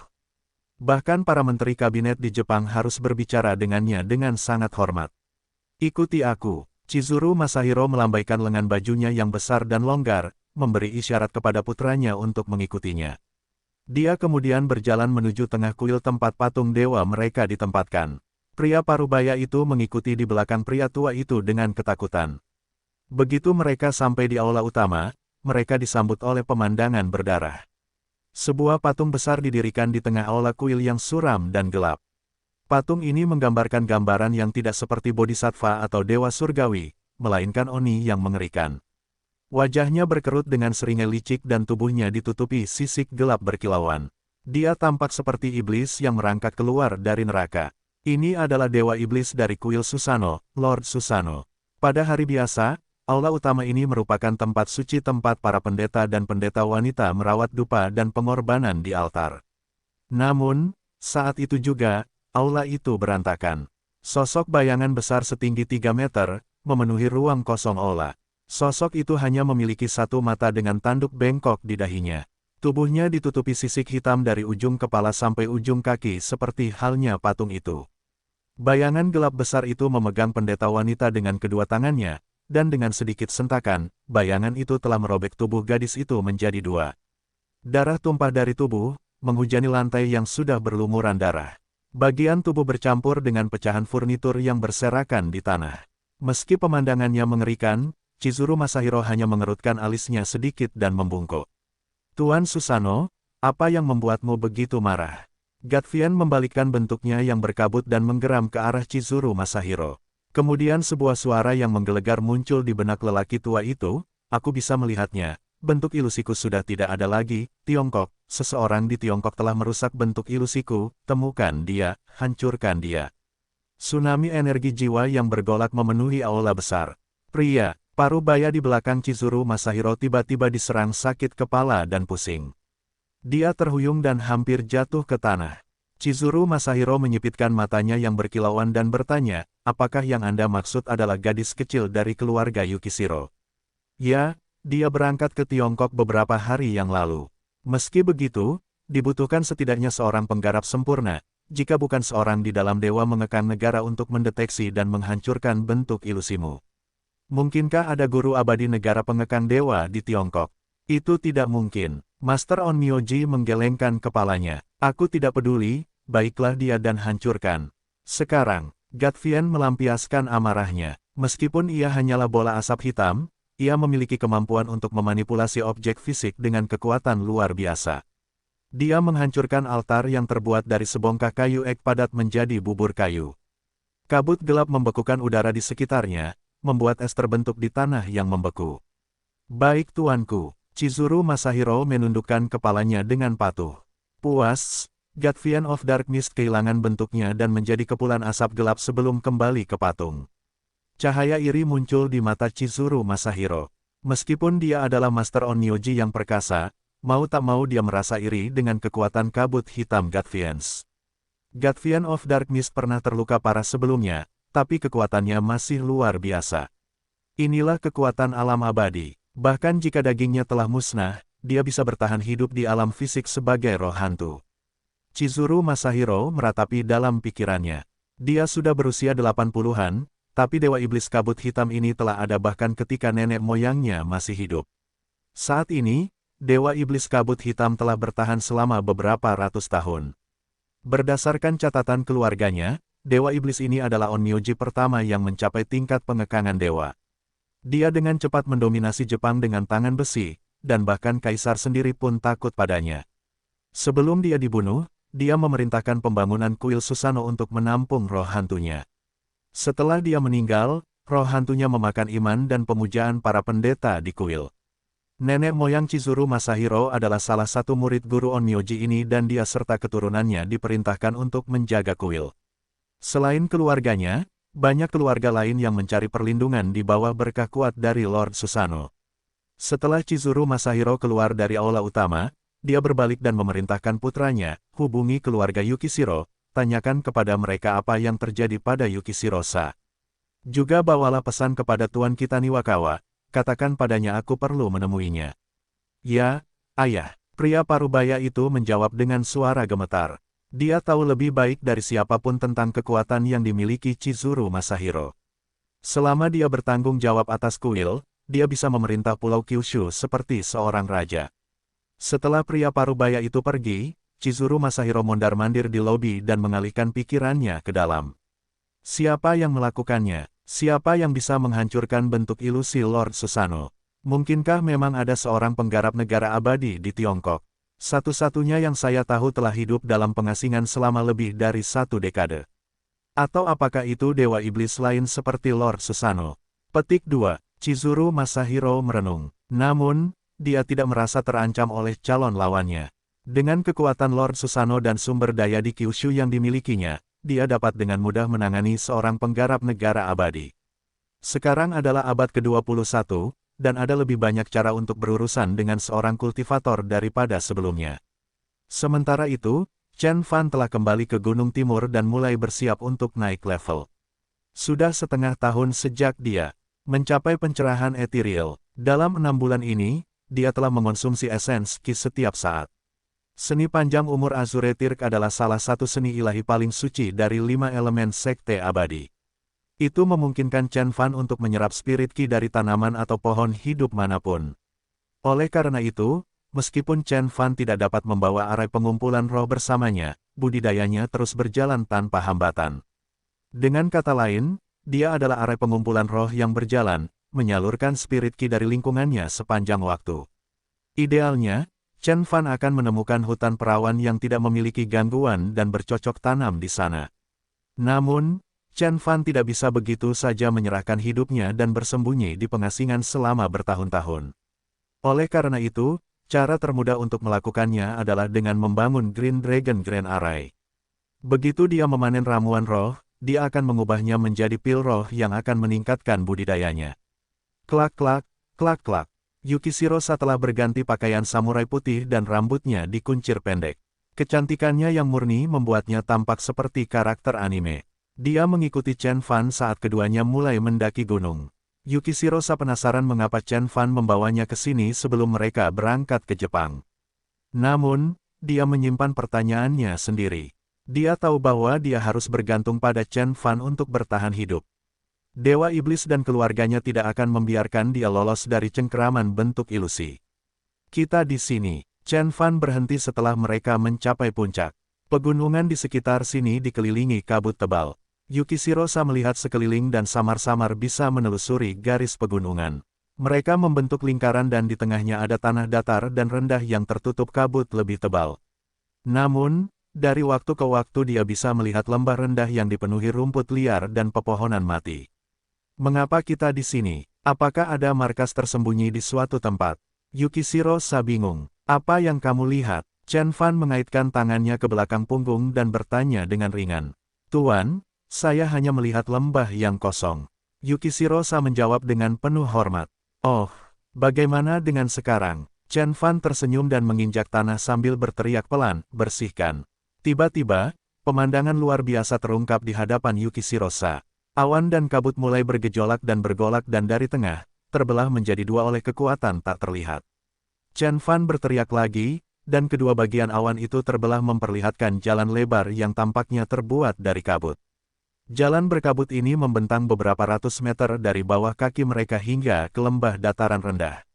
Bahkan para menteri kabinet di Jepang harus berbicara dengannya dengan sangat hormat. Ikuti aku. Chizuru Masahiro melambaikan lengan bajunya yang besar dan longgar, memberi isyarat kepada putranya untuk mengikutinya. Dia kemudian berjalan menuju tengah kuil tempat patung dewa mereka ditempatkan. Pria parubaya itu mengikuti di belakang pria tua itu dengan ketakutan. Begitu mereka sampai di aula utama, mereka disambut oleh pemandangan berdarah. Sebuah patung besar didirikan di tengah aula kuil yang suram dan gelap. Patung ini menggambarkan gambaran yang tidak seperti bodhisattva atau dewa surgawi, melainkan oni yang mengerikan. Wajahnya berkerut dengan seringai licik dan tubuhnya ditutupi sisik gelap berkilauan. Dia tampak seperti iblis yang merangkak keluar dari neraka. Ini adalah dewa iblis dari kuil Susanoo, Lord Susanoo. Pada hari biasa, aula utama ini merupakan tempat suci tempat para pendeta dan pendeta wanita merawat dupa dan pengorbanan di altar. Namun, saat itu juga, aula itu berantakan. Sosok bayangan besar setinggi 3 meter, memenuhi ruang kosong aula. Sosok itu hanya memiliki satu mata dengan tanduk bengkok di dahinya. Tubuhnya ditutupi sisik hitam dari ujung kepala sampai ujung kaki seperti halnya patung itu. Bayangan gelap besar itu memegang pendeta wanita dengan kedua tangannya, dan dengan sedikit sentakan, bayangan itu telah merobek tubuh gadis itu menjadi 2. Darah tumpah dari tubuh, menghujani lantai yang sudah berlumuran darah. Bagian tubuh bercampur dengan pecahan furnitur yang berserakan di tanah. Meski pemandangannya mengerikan, Chizuru Masahiro hanya mengerutkan alisnya sedikit dan membungkuk. Tuan Susanoo, apa yang membuatmu begitu marah? Gatvian membalikkan bentuknya yang berkabut dan menggeram ke arah Chizuru Masahiro. Kemudian sebuah suara yang menggelegar muncul di benak lelaki tua itu, aku bisa melihatnya, bentuk ilusiku sudah tidak ada lagi, Tiongkok, seseorang di Tiongkok telah merusak bentuk ilusiku, temukan dia, hancurkan dia. Tsunami energi jiwa yang bergolak memenuhi aula besar. Pria parubaya di belakang Chizuru Masahiro tiba-tiba diserang sakit kepala dan pusing. Dia terhuyung dan hampir jatuh ke tanah. Chizuru Masahiro menyipitkan matanya yang berkilauan dan bertanya, apakah yang Anda maksud adalah gadis kecil dari keluarga Yukishiro? Ya, dia berangkat ke Tiongkok beberapa hari yang lalu. Meski begitu, dibutuhkan setidaknya seorang penggarap sempurna, jika bukan seorang di dalam dewa mengekang negara untuk mendeteksi dan menghancurkan bentuk ilusimu. Mungkinkah ada guru abadi negara pengekang dewa di Tiongkok? Itu tidak mungkin. Master Onmyoji menggelengkan kepalanya. Aku tidak peduli, baiklah dia dan hancurkan. Sekarang, Gatvian melampiaskan amarahnya. Meskipun ia hanyalah bola asap hitam, ia memiliki kemampuan untuk memanipulasi objek fisik dengan kekuatan luar biasa. Dia menghancurkan altar yang terbuat dari sebongkah kayu ek padat menjadi bubur kayu. Kabut gelap membekukan udara di sekitarnya, membuat es terbentuk di tanah yang membeku. Baik tuanku, Chizuru Masahiro menundukkan kepalanya dengan patuh. Puas, Guardian of Dark Mist kehilangan bentuknya dan menjadi kepulan asap gelap sebelum kembali ke patung. Cahaya iri muncul di mata Chizuru Masahiro. Meskipun dia adalah Master Onmyoji yang perkasa, mau tak mau dia merasa iri dengan kekuatan kabut hitam Guardians. Guardian of Dark Mist pernah terluka parah sebelumnya, tapi kekuatannya masih luar biasa. Inilah kekuatan alam abadi. Bahkan jika dagingnya telah musnah, dia bisa bertahan hidup di alam fisik sebagai roh hantu. Chizuru Masahiro meratapi dalam pikirannya. Dia sudah berusia 80-an, tapi Dewa Iblis Kabut Hitam ini telah ada bahkan ketika nenek moyangnya masih hidup. Saat ini, Dewa Iblis Kabut Hitam telah bertahan selama beberapa ratus tahun. Berdasarkan catatan keluarganya, Dewa Iblis ini adalah Onmyoji pertama yang mencapai tingkat pengekangan dewa. Dia dengan cepat mendominasi Jepang dengan tangan besi, dan bahkan kaisar sendiri pun takut padanya. Sebelum dia dibunuh, dia memerintahkan pembangunan kuil Susanoo untuk menampung roh hantunya. Setelah dia meninggal, roh hantunya memakan iman dan pemujaan para pendeta di kuil. Nenek moyang Chizuru Masahiro adalah salah satu murid guru Onmyoji ini dan dia serta keturunannya diperintahkan untuk menjaga kuil. Selain keluarganya, banyak keluarga lain yang mencari perlindungan di bawah berkah kuat dari Lord Susanoo. Setelah Chizuru Masahiro keluar dari aula utama, dia berbalik dan memerintahkan putranya, hubungi keluarga Yukishiro, tanyakan kepada mereka apa yang terjadi pada Yukishiro-sa. Juga bawalah pesan kepada Tuan kita Niwakawa. Katakan padanya aku perlu menemuinya. Ya, ayah. Pria parubaya itu menjawab dengan suara gemetar. Dia tahu lebih baik dari siapapun tentang kekuatan yang dimiliki Chizuru Masahiro. Selama dia bertanggung jawab atas kuil, dia bisa memerintah Pulau Kyushu seperti seorang raja. Setelah pria parubaya itu pergi, Chizuru Masahiro mondar-mandir di lobi dan mengalihkan pikirannya ke dalam. Siapa yang melakukannya? Siapa yang bisa menghancurkan bentuk ilusi Lord Susanoo? Mungkinkah memang ada seorang penggarap negara abadi di Tiongkok? Satu-satunya yang saya tahu telah hidup dalam pengasingan selama lebih dari 1 dekade. Atau apakah itu dewa iblis lain seperti Lord Susanoo? Petik 2. Chizuru Masahiro merenung. Namun, dia tidak merasa terancam oleh calon lawannya. Dengan kekuatan Lord Susanoo dan sumber daya di Kyushu yang dimilikinya, dia dapat dengan mudah menangani seorang penggarap negara abadi. Sekarang adalah abad ke-21, dan ada lebih banyak cara untuk berurusan dengan seorang kultivator daripada sebelumnya. Sementara itu, Chen Fan telah kembali ke Gunung Timur dan mulai bersiap untuk naik level. Sudah setengah tahun sejak dia mencapai pencerahan ethereal. Dalam 6 bulan ini, dia telah mengonsumsi esens Ki setiap saat. Seni panjang umur Azure Tirk adalah salah satu seni ilahi paling suci dari 5 elemen sekte abadi. Itu memungkinkan Chen Fan untuk menyerap spirit Ki dari tanaman atau pohon hidup manapun. Oleh karena itu, meskipun Chen Fan tidak dapat membawa arai pengumpulan roh bersamanya, budidayanya terus berjalan tanpa hambatan. Dengan kata lain, dia adalah arai pengumpulan roh yang berjalan, menyalurkan spirit Ki dari lingkungannya sepanjang waktu. Idealnya, Chen Fan akan menemukan hutan perawan yang tidak memiliki gangguan dan bercocok tanam di sana. Namun, Chen Fan tidak bisa begitu saja menyerahkan hidupnya dan bersembunyi di pengasingan selama bertahun-tahun. Oleh karena itu, cara termudah untuk melakukannya adalah dengan membangun Green Dragon Grand Array. Begitu dia memanen ramuan roh, dia akan mengubahnya menjadi pil roh yang akan meningkatkan budidayanya. Klak-klak, klak-klak. Yukishiro-sa telah berganti pakaian samurai putih dan rambutnya dikuncir pendek. Kecantikannya yang murni membuatnya tampak seperti karakter anime. Dia mengikuti Chen Fan saat keduanya mulai mendaki gunung. Yukishiro-sa penasaran mengapa Chen Fan membawanya ke sini sebelum mereka berangkat ke Jepang. Namun, dia menyimpan pertanyaannya sendiri. Dia tahu bahwa dia harus bergantung pada Chen Fan untuk bertahan hidup. Dewa Iblis dan keluarganya tidak akan membiarkan dia lolos dari cengkeraman bentuk ilusi. Kita di sini. Chen Fan berhenti setelah mereka mencapai puncak. Pegunungan di sekitar sini dikelilingi kabut tebal. Yukishiro-sa melihat sekeliling dan samar-samar bisa menelusuri garis pegunungan. Mereka membentuk lingkaran dan di tengahnya ada tanah datar dan rendah yang tertutup kabut lebih tebal. Namun, Dari waktu ke waktu dia bisa melihat lembah rendah yang dipenuhi rumput liar dan pepohonan mati. Mengapa kita di sini? Apakah ada markas tersembunyi di suatu tempat? Yukishiro bingung. Apa yang kamu lihat? Chen Fan mengaitkan tangannya ke belakang punggung dan bertanya dengan ringan. Tuan, saya hanya melihat lembah yang kosong. Yukishiro menjawab dengan penuh hormat. Oh, bagaimana dengan sekarang? Chen Fan tersenyum dan menginjak tanah sambil berteriak pelan, bersihkan. Tiba-tiba, pemandangan luar biasa terungkap di hadapan Yukishiro. Awan dan kabut mulai bergejolak dan bergolak dan dari tengah, terbelah menjadi dua oleh kekuatan tak terlihat. Chen Fan berteriak lagi, dan kedua bagian awan itu terbelah memperlihatkan jalan lebar yang tampaknya terbuat dari kabut. Jalan berkabut ini membentang beberapa ratus meter dari bawah kaki mereka hingga ke lembah dataran rendah.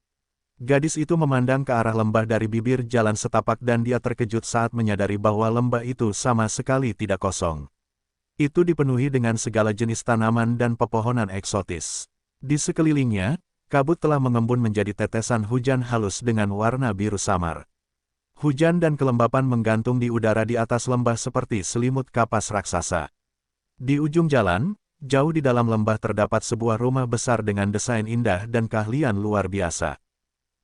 Gadis itu memandang ke arah lembah dari bibir jalan setapak dan dia terkejut saat menyadari bahwa lembah itu sama sekali tidak kosong. Itu dipenuhi dengan segala jenis tanaman dan pepohonan eksotis. Di sekelilingnya, kabut telah mengembun menjadi tetesan hujan halus dengan warna biru samar. Hujan dan kelembapan menggantung di udara di atas lembah seperti selimut kapas raksasa. Di ujung jalan, jauh di dalam lembah terdapat sebuah rumah besar dengan desain indah dan keahlian luar biasa.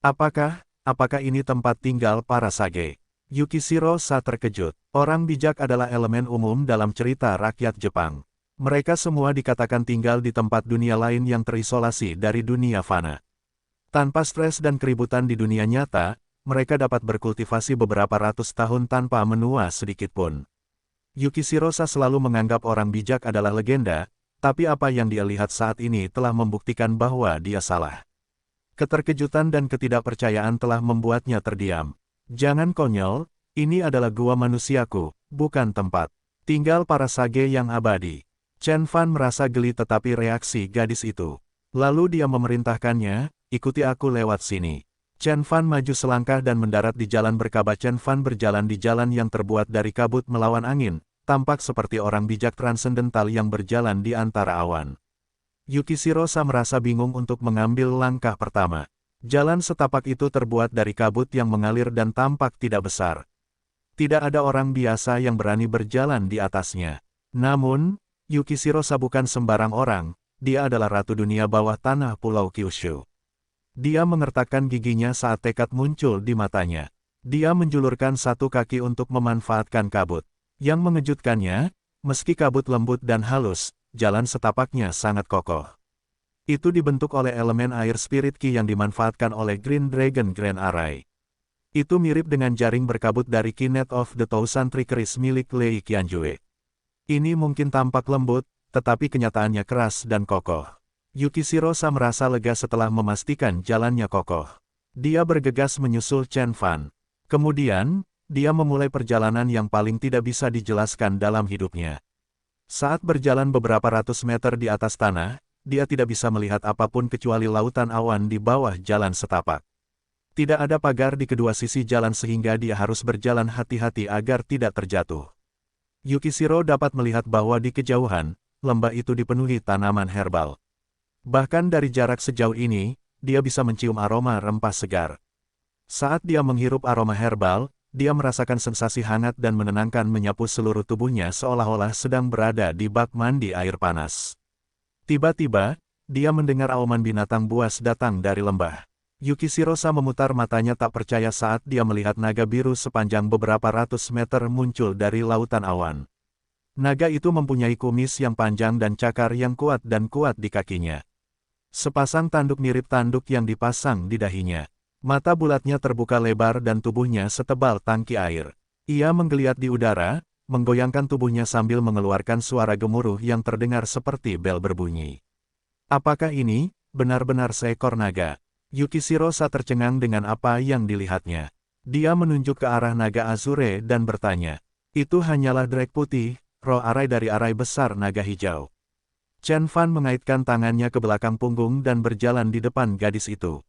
Apakah ini tempat tinggal para sage? Yukishiro terkejut. Orang bijak adalah elemen umum dalam cerita rakyat Jepang. Mereka semua dikatakan tinggal di tempat dunia lain yang terisolasi dari dunia fana. Tanpa stres dan keributan di dunia nyata, mereka dapat berkultivasi beberapa ratus tahun tanpa menua sedikitpun. Yukishiro selalu menganggap orang bijak adalah legenda, tapi apa yang dia lihat saat ini telah membuktikan bahwa dia salah. Keterkejutan dan ketidakpercayaan telah membuatnya terdiam. Jangan konyol, ini adalah gua manusiaku, bukan tempat tinggal para sage yang abadi. Chen Fan merasa geli tetapi reaksi gadis itu. Lalu dia memerintahkannya, ikuti aku lewat sini. Chen Fan maju selangkah dan mendarat di jalan berkabut. Chen Fan berjalan di jalan yang terbuat dari kabut melawan angin, tampak seperti orang bijak transendental yang berjalan di antara awan. Yukishiro merasa bingung untuk mengambil langkah pertama. Jalan setapak itu terbuat dari kabut yang mengalir dan tampak tidak besar. Tidak ada orang biasa yang berani berjalan di atasnya. Namun, Yukishiro bukan sembarang orang, dia adalah ratu dunia bawah tanah Pulau Kyushu. Dia mengertakkan giginya saat tekad muncul di matanya. Dia menjulurkan satu kaki untuk memanfaatkan kabut. Yang mengejutkannya, meski kabut lembut dan halus, jalan setapaknya sangat kokoh. Itu dibentuk oleh elemen air spirit ki yang dimanfaatkan oleh Green Dragon Grand Array. Itu mirip dengan jaring berkabut dari Kinet of the Thousand Trickeries milik Lei Qianjue. Ini mungkin tampak lembut, tetapi kenyataannya keras dan kokoh. Yukishiro merasa lega setelah memastikan jalannya kokoh. Dia bergegas menyusul Chen Fan. Kemudian, dia memulai perjalanan yang paling tidak bisa dijelaskan dalam hidupnya. Saat berjalan beberapa ratus meter di atas tanah, dia tidak bisa melihat apapun kecuali lautan awan di bawah jalan setapak. Tidak ada pagar di kedua sisi jalan sehingga dia harus berjalan hati-hati agar tidak terjatuh. Yukishiro dapat melihat bahwa di kejauhan, lembah itu dipenuhi tanaman herbal. Bahkan dari jarak sejauh ini, dia bisa mencium aroma rempah segar. Saat dia menghirup aroma herbal, dia merasakan sensasi hangat dan menenangkan menyapu seluruh tubuhnya seolah-olah sedang berada di bak mandi air panas. Tiba-tiba, dia mendengar auman binatang buas datang dari lembah. Yukishiro memutar matanya tak percaya saat dia melihat naga biru sepanjang beberapa ratus meter muncul dari lautan awan. Naga itu mempunyai kumis yang panjang dan cakar yang kuat di kakinya. Sepasang tanduk mirip tanduk yang dipasang di dahinya. Mata bulatnya terbuka lebar dan tubuhnya setebal tangki air. Ia menggeliat di udara, menggoyangkan tubuhnya sambil mengeluarkan suara gemuruh yang terdengar seperti bel berbunyi. Apakah ini benar-benar seekor naga? Yukishiro tercengang dengan apa yang dilihatnya. Dia menunjuk ke arah naga Azure dan bertanya, itu hanyalah drek putih, roh arai dari arai besar naga hijau. Chen Fan mengaitkan tangannya ke belakang punggung dan berjalan di depan gadis itu.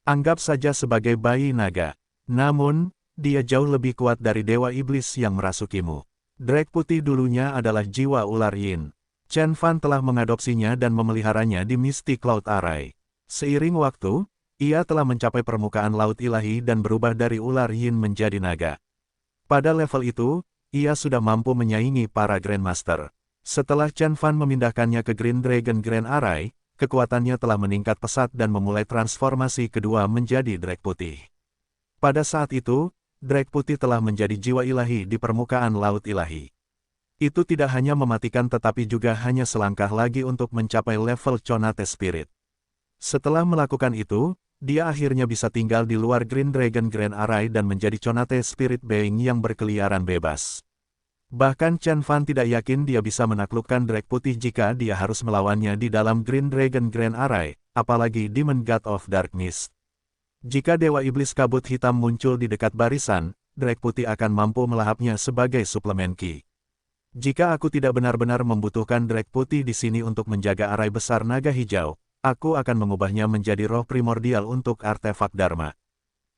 Anggap saja sebagai bayi naga. Namun, dia jauh lebih kuat dari dewa iblis yang merasukimu. Drake putih dulunya adalah jiwa ular yin. Chen Fan telah mengadopsinya dan memeliharanya di Misty Cloud Array. Seiring waktu, ia telah mencapai permukaan laut ilahi dan berubah dari ular yin menjadi naga. Pada level itu, ia sudah mampu menyaingi para Grandmaster. Setelah Chen Fan memindahkannya ke Green Dragon Grand Array, kekuatannya telah meningkat pesat dan memulai transformasi kedua menjadi Drake Putih. Pada saat itu, Drake Putih telah menjadi jiwa ilahi di permukaan Laut Ilahi. Itu tidak hanya mematikan tetapi juga hanya selangkah lagi untuk mencapai level Chonate Spirit. Setelah melakukan itu, dia akhirnya bisa tinggal di luar Green Dragon Grand Array dan menjadi Chonate Spirit Being yang berkeliaran bebas. Bahkan Chen Fan tidak yakin dia bisa menaklukkan Drake Putih jika dia harus melawannya di dalam Green Dragon Grand Array, apalagi Demon God of Darkness. Jika Dewa Iblis Kabut Hitam muncul di dekat barisan, Drake Putih akan mampu melahapnya sebagai suplemen ki. Jika aku tidak benar-benar membutuhkan Drake Putih di sini untuk menjaga arai besar naga hijau, aku akan mengubahnya menjadi roh primordial untuk artefak Dharma.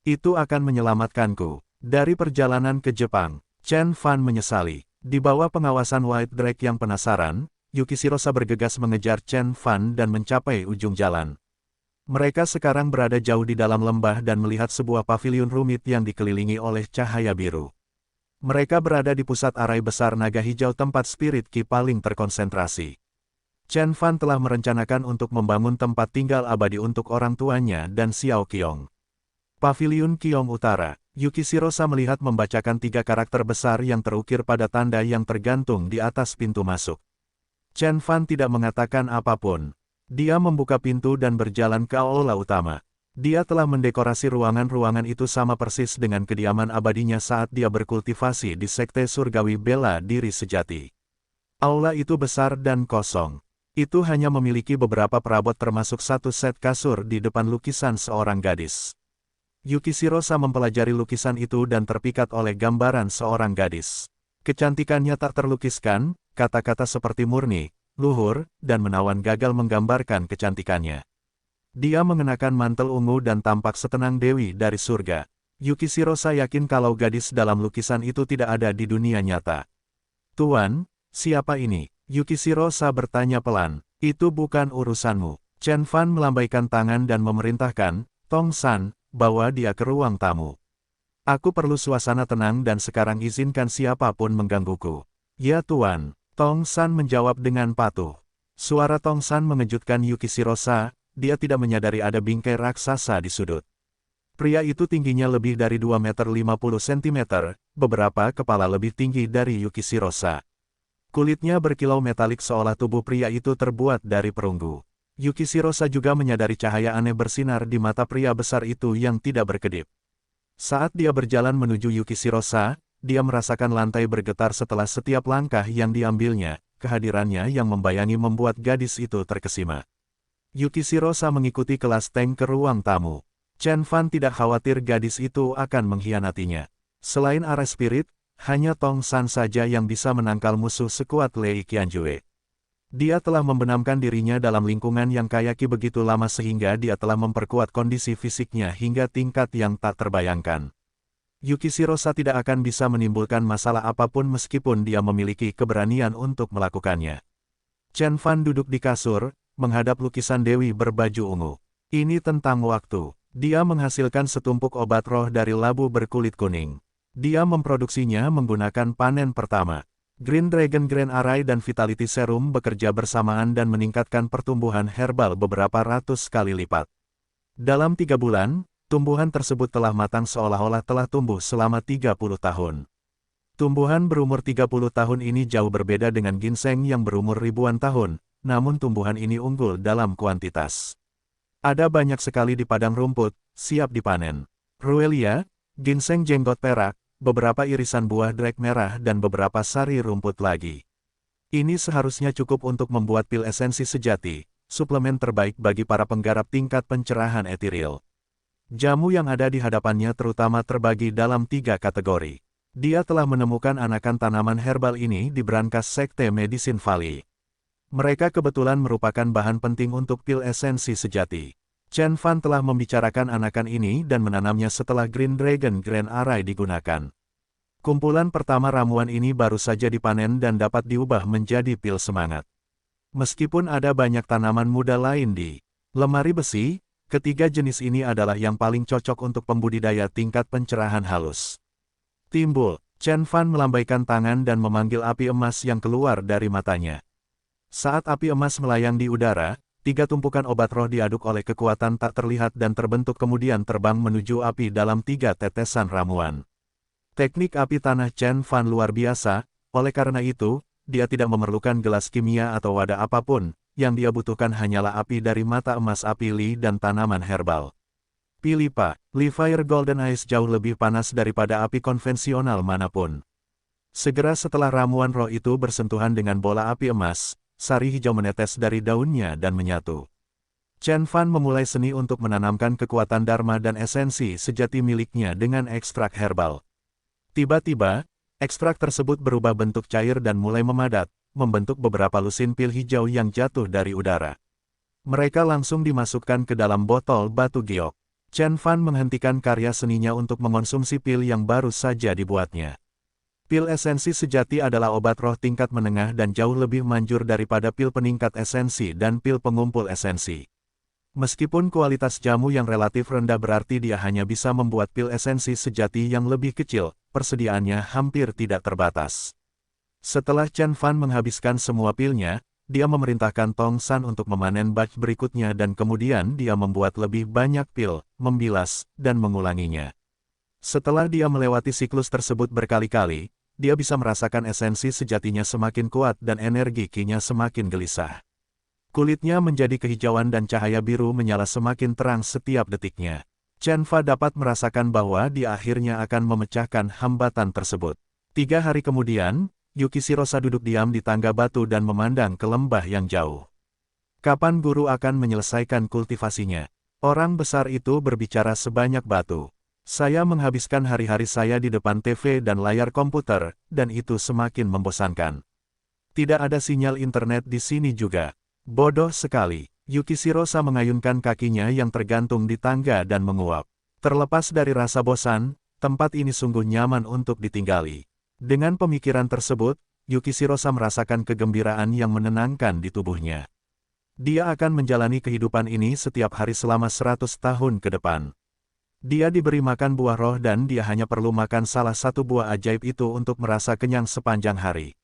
Itu akan menyelamatkanku. Dari perjalanan ke Jepang, Chen Fan menyesali. Di bawah pengawasan White Drake yang penasaran, Yukishirosa bergegas mengejar Chen Fan dan mencapai ujung jalan. Mereka sekarang berada jauh di dalam lembah dan melihat sebuah paviliun rumit yang dikelilingi oleh cahaya biru. Mereka berada di pusat arai besar naga hijau tempat spirit ki paling terkonsentrasi. Chen Fan telah merencanakan untuk membangun tempat tinggal abadi untuk orang tuanya dan Xiao Qiong. Paviliun Qiong Utara, Yukishirosa melihat membacakan 3 karakter besar yang terukir pada tanda yang tergantung di atas pintu masuk. Chen Fan tidak mengatakan apapun. Dia membuka pintu dan berjalan ke aula utama. Dia telah mendekorasi ruangan-ruangan itu sama persis dengan kediaman abadinya saat dia berkultivasi di Sekte Surgawi Bela Diri Sejati. Aula itu besar dan kosong. Itu hanya memiliki beberapa perabot termasuk satu set kasur di depan lukisan seorang gadis. Yukishirosa mempelajari lukisan itu dan terpikat oleh gambaran seorang gadis. Kecantikannya tak terlukiskan, kata-kata seperti murni, luhur, dan menawan gagal menggambarkan kecantikannya. Dia mengenakan mantel ungu dan tampak setenang dewi dari surga. Yukishirosa yakin kalau gadis dalam lukisan itu tidak ada di dunia nyata. "Tuan, siapa ini?" Yukishirosa bertanya pelan. "Itu bukan urusanmu." Chen Fan melambaikan tangan dan memerintahkan, "Tong San, bawa dia ke ruang tamu. Aku perlu suasana tenang dan sekarang izinkan siapapun menggangguku." "Ya Tuan." Tong San menjawab dengan patuh. Suara Tong San mengejutkan Yukishirosa, dia tidak menyadari ada bingkai raksasa di sudut. Pria itu tingginya lebih dari 2 meter 50 cm, beberapa kepala lebih tinggi dari Yukishirosa. Kulitnya berkilau metalik seolah tubuh pria itu terbuat dari perunggu. Yukishirosa juga menyadari cahaya aneh bersinar di mata pria besar itu yang tidak berkedip. Saat dia berjalan menuju Yukishirosa, dia merasakan lantai bergetar setelah setiap langkah yang diambilnya, kehadirannya yang membayangi membuat gadis itu terkesima. Yukishirosa mengikuti kelas tank ke ruang tamu. Chen Fan tidak khawatir gadis itu akan mengkhianatinya. Selain arai spirit, hanya Tong San saja yang bisa menangkal musuh sekuat Lei Qianjue. Dia telah membenamkan dirinya dalam lingkungan yang kaya ki begitu lama sehingga dia telah memperkuat kondisi fisiknya hingga tingkat yang tak terbayangkan. Yukishirosa tidak akan bisa menimbulkan masalah apapun meskipun dia memiliki keberanian untuk melakukannya. Chen Fan duduk di kasur, menghadap lukisan dewi berbaju ungu. Ini tentang waktu. Dia menghasilkan setumpuk obat roh dari labu berkulit kuning. Dia memproduksinya menggunakan panen pertama. Green Dragon Grand Array dan Vitality Serum bekerja bersamaan dan meningkatkan pertumbuhan herbal beberapa ratus kali lipat. Dalam 3 bulan, tumbuhan tersebut telah matang seolah-olah telah tumbuh selama 30 tahun. Tumbuhan berumur 30 tahun ini jauh berbeda dengan ginseng yang berumur ribuan tahun, namun tumbuhan ini unggul dalam kuantitas. Ada banyak sekali di padang rumput, siap dipanen. Ruelia, ginseng jenggot perak, beberapa irisan buah drake merah dan beberapa sari rumput lagi. Ini seharusnya cukup untuk membuat pil esensi sejati, suplemen terbaik bagi para penggarap tingkat pencerahan etiril. Jamu yang ada di hadapannya terutama terbagi dalam 3 kategori. Dia telah menemukan anakan tanaman herbal ini di brankas Sekte Medicine Valley. Mereka kebetulan merupakan bahan penting untuk pil esensi sejati. Chen Fan telah membicarakan anakan ini dan menanamnya setelah Green Dragon Grand Array digunakan. Kumpulan pertama ramuan ini baru saja dipanen dan dapat diubah menjadi pil semangat. Meskipun ada banyak tanaman muda lain di lemari besi, ketiga jenis ini adalah yang paling cocok untuk pembudidaya tingkat pencerahan halus. Timbul, Chen Fan melambaikan tangan dan memanggil api emas yang keluar dari matanya. Saat api emas melayang di udara, 3 tumpukan obat roh diaduk oleh kekuatan tak terlihat dan terbentuk kemudian terbang menuju api dalam 3 tetesan ramuan. Teknik api tanah Chen Fan luar biasa, oleh karena itu, dia tidak memerlukan gelas kimia atau wadah apapun, yang dia butuhkan hanyalah api dari mata emas api Li dan tanaman herbal. Pilipa, Li Fire Golden Ice jauh lebih panas daripada api konvensional manapun. Segera setelah ramuan roh itu bersentuhan dengan bola api emas, sari hijau menetes dari daunnya dan menyatu. Chen Fan memulai seni untuk menanamkan kekuatan Dharma dan esensi sejati miliknya dengan ekstrak herbal. Tiba-tiba, ekstrak tersebut berubah bentuk cair dan mulai memadat, membentuk beberapa lusin pil hijau yang jatuh dari udara. Mereka langsung dimasukkan ke dalam botol batu giok. Chen Fan menghentikan karya seninya untuk mengonsumsi pil yang baru saja dibuatnya. Pil esensi sejati adalah obat roh tingkat menengah dan jauh lebih manjur daripada pil peningkat esensi dan pil pengumpul esensi. Meskipun kualitas jamu yang relatif rendah berarti dia hanya bisa membuat pil esensi sejati yang lebih kecil, persediaannya hampir tidak terbatas. Setelah Chen Fan menghabiskan semua pilnya, dia memerintahkan Tong San untuk memanen batch berikutnya dan kemudian dia membuat lebih banyak pil, membilas, dan mengulanginya. Setelah dia melewati siklus tersebut berkali-kali, dia bisa merasakan esensi sejatinya semakin kuat dan energi ki-nya semakin gelisah. Kulitnya menjadi kehijauan dan cahaya biru menyala semakin terang setiap detiknya. Chen Fa dapat merasakan bahwa dia akhirnya akan memecahkan hambatan tersebut. 3 hari kemudian, Yuki Shirosa duduk diam di tangga batu dan memandang ke lembah yang jauh. Kapan guru akan menyelesaikan kultivasinya? Orang besar itu berbicara sebanyak batu. Saya menghabiskan hari-hari saya di depan TV dan layar komputer, dan itu semakin membosankan. Tidak ada sinyal internet di sini juga. Bodoh sekali. Yuki Shirosa mengayunkan kakinya yang tergantung di tangga dan menguap. Terlepas dari rasa bosan, tempat ini sungguh nyaman untuk ditinggali. Dengan pemikiran tersebut, Yuki Shirosa merasakan kegembiraan yang menenangkan di tubuhnya. Dia akan menjalani kehidupan ini setiap hari selama 100 tahun ke depan. Dia diberi makan buah roh dan dia hanya perlu makan salah satu buah ajaib itu untuk merasa kenyang sepanjang hari.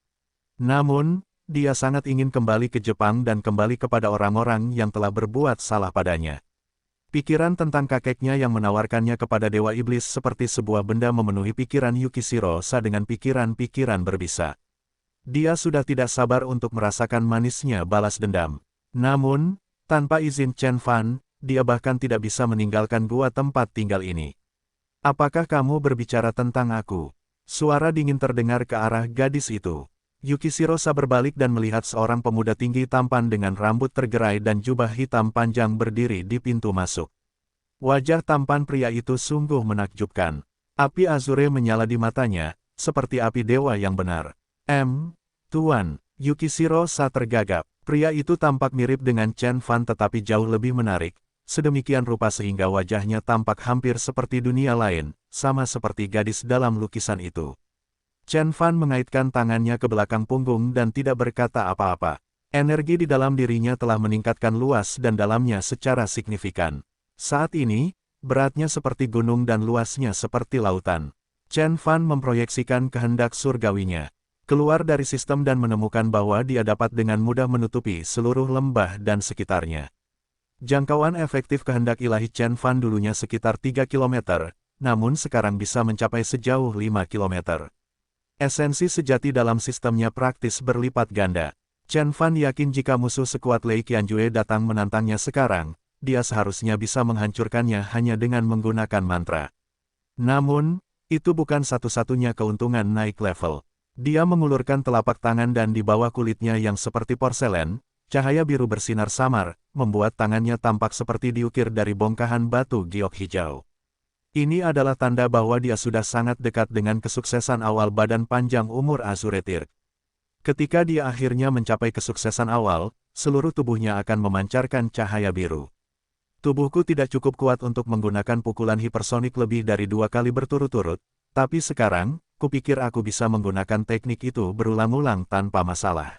Namun, dia sangat ingin kembali ke Jepang dan kembali kepada orang-orang yang telah berbuat salah padanya. Pikiran tentang kakeknya yang menawarkannya kepada Dewa Iblis seperti sebuah benda memenuhi pikiran Yuki Shirosa dengan pikiran-pikiran berbisa. Dia sudah tidak sabar untuk merasakan manisnya balas dendam. Namun, tanpa izin Chen Fan, dia bahkan tidak bisa meninggalkan gua tempat tinggal ini. Apakah kamu berbicara tentang aku? Suara dingin terdengar ke arah gadis itu. Yuki Shirosa berbalik dan melihat seorang pemuda tinggi tampan dengan rambut tergerai dan jubah hitam panjang berdiri di pintu masuk. Wajah tampan pria itu sungguh menakjubkan. Api azure menyala di matanya, seperti api dewa yang benar. Tuan, Yuki Shirosa tergagap. Pria itu tampak mirip dengan Chen Fan tetapi jauh lebih menarik. Sedemikian rupa sehingga wajahnya tampak hampir seperti dunia lain, sama seperti gadis dalam lukisan itu. Chen Fan mengaitkan tangannya ke belakang punggung dan tidak berkata apa-apa. Energi di dalam dirinya telah meningkatkan luas dan dalamnya secara signifikan. Saat ini, beratnya seperti gunung dan luasnya seperti lautan. Chen Fan memproyeksikan kehendak surgawinya keluar dari sistem dan menemukan bahwa dia dapat dengan mudah menutupi seluruh lembah dan sekitarnya. Jangkauan efektif kehendak ilahi Chen Fan dulunya sekitar 3 km, namun sekarang bisa mencapai sejauh 5 km. Esensi sejati dalam sistemnya praktis berlipat ganda. Chen Fan yakin jika musuh sekuat Lei Qianjue datang menantangnya sekarang, dia seharusnya bisa menghancurkannya hanya dengan menggunakan mantra. Namun, itu bukan satu-satunya keuntungan naik level. Dia mengulurkan telapak tangan dan di bawah kulitnya yang seperti porselen, cahaya biru bersinar samar, membuat tangannya tampak seperti diukir dari bongkahan batu giok hijau. Ini adalah tanda bahwa dia sudah sangat dekat dengan kesuksesan awal badan panjang umur Azuretir. Ketika dia akhirnya mencapai kesuksesan awal, seluruh tubuhnya akan memancarkan cahaya biru. Tubuhku tidak cukup kuat untuk menggunakan pukulan hipersonik lebih dari 2 kali berturut-turut, tapi sekarang, kupikir aku bisa menggunakan teknik itu berulang-ulang tanpa masalah.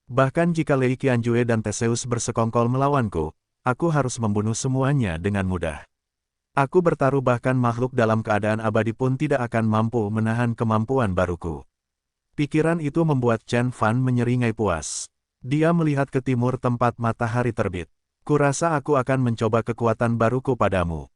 Bahkan jika Lei Qianjue dan Theseus bersekongkol melawanku, aku harus membunuh semuanya dengan mudah. Aku bertaruh bahkan makhluk dalam keadaan abadi pun tidak akan mampu menahan kemampuan baruku. Pikiran itu membuat Chen Fan menyeringai puas. Dia melihat ke timur tempat matahari terbit. Kurasa aku akan mencoba kekuatan baruku padamu.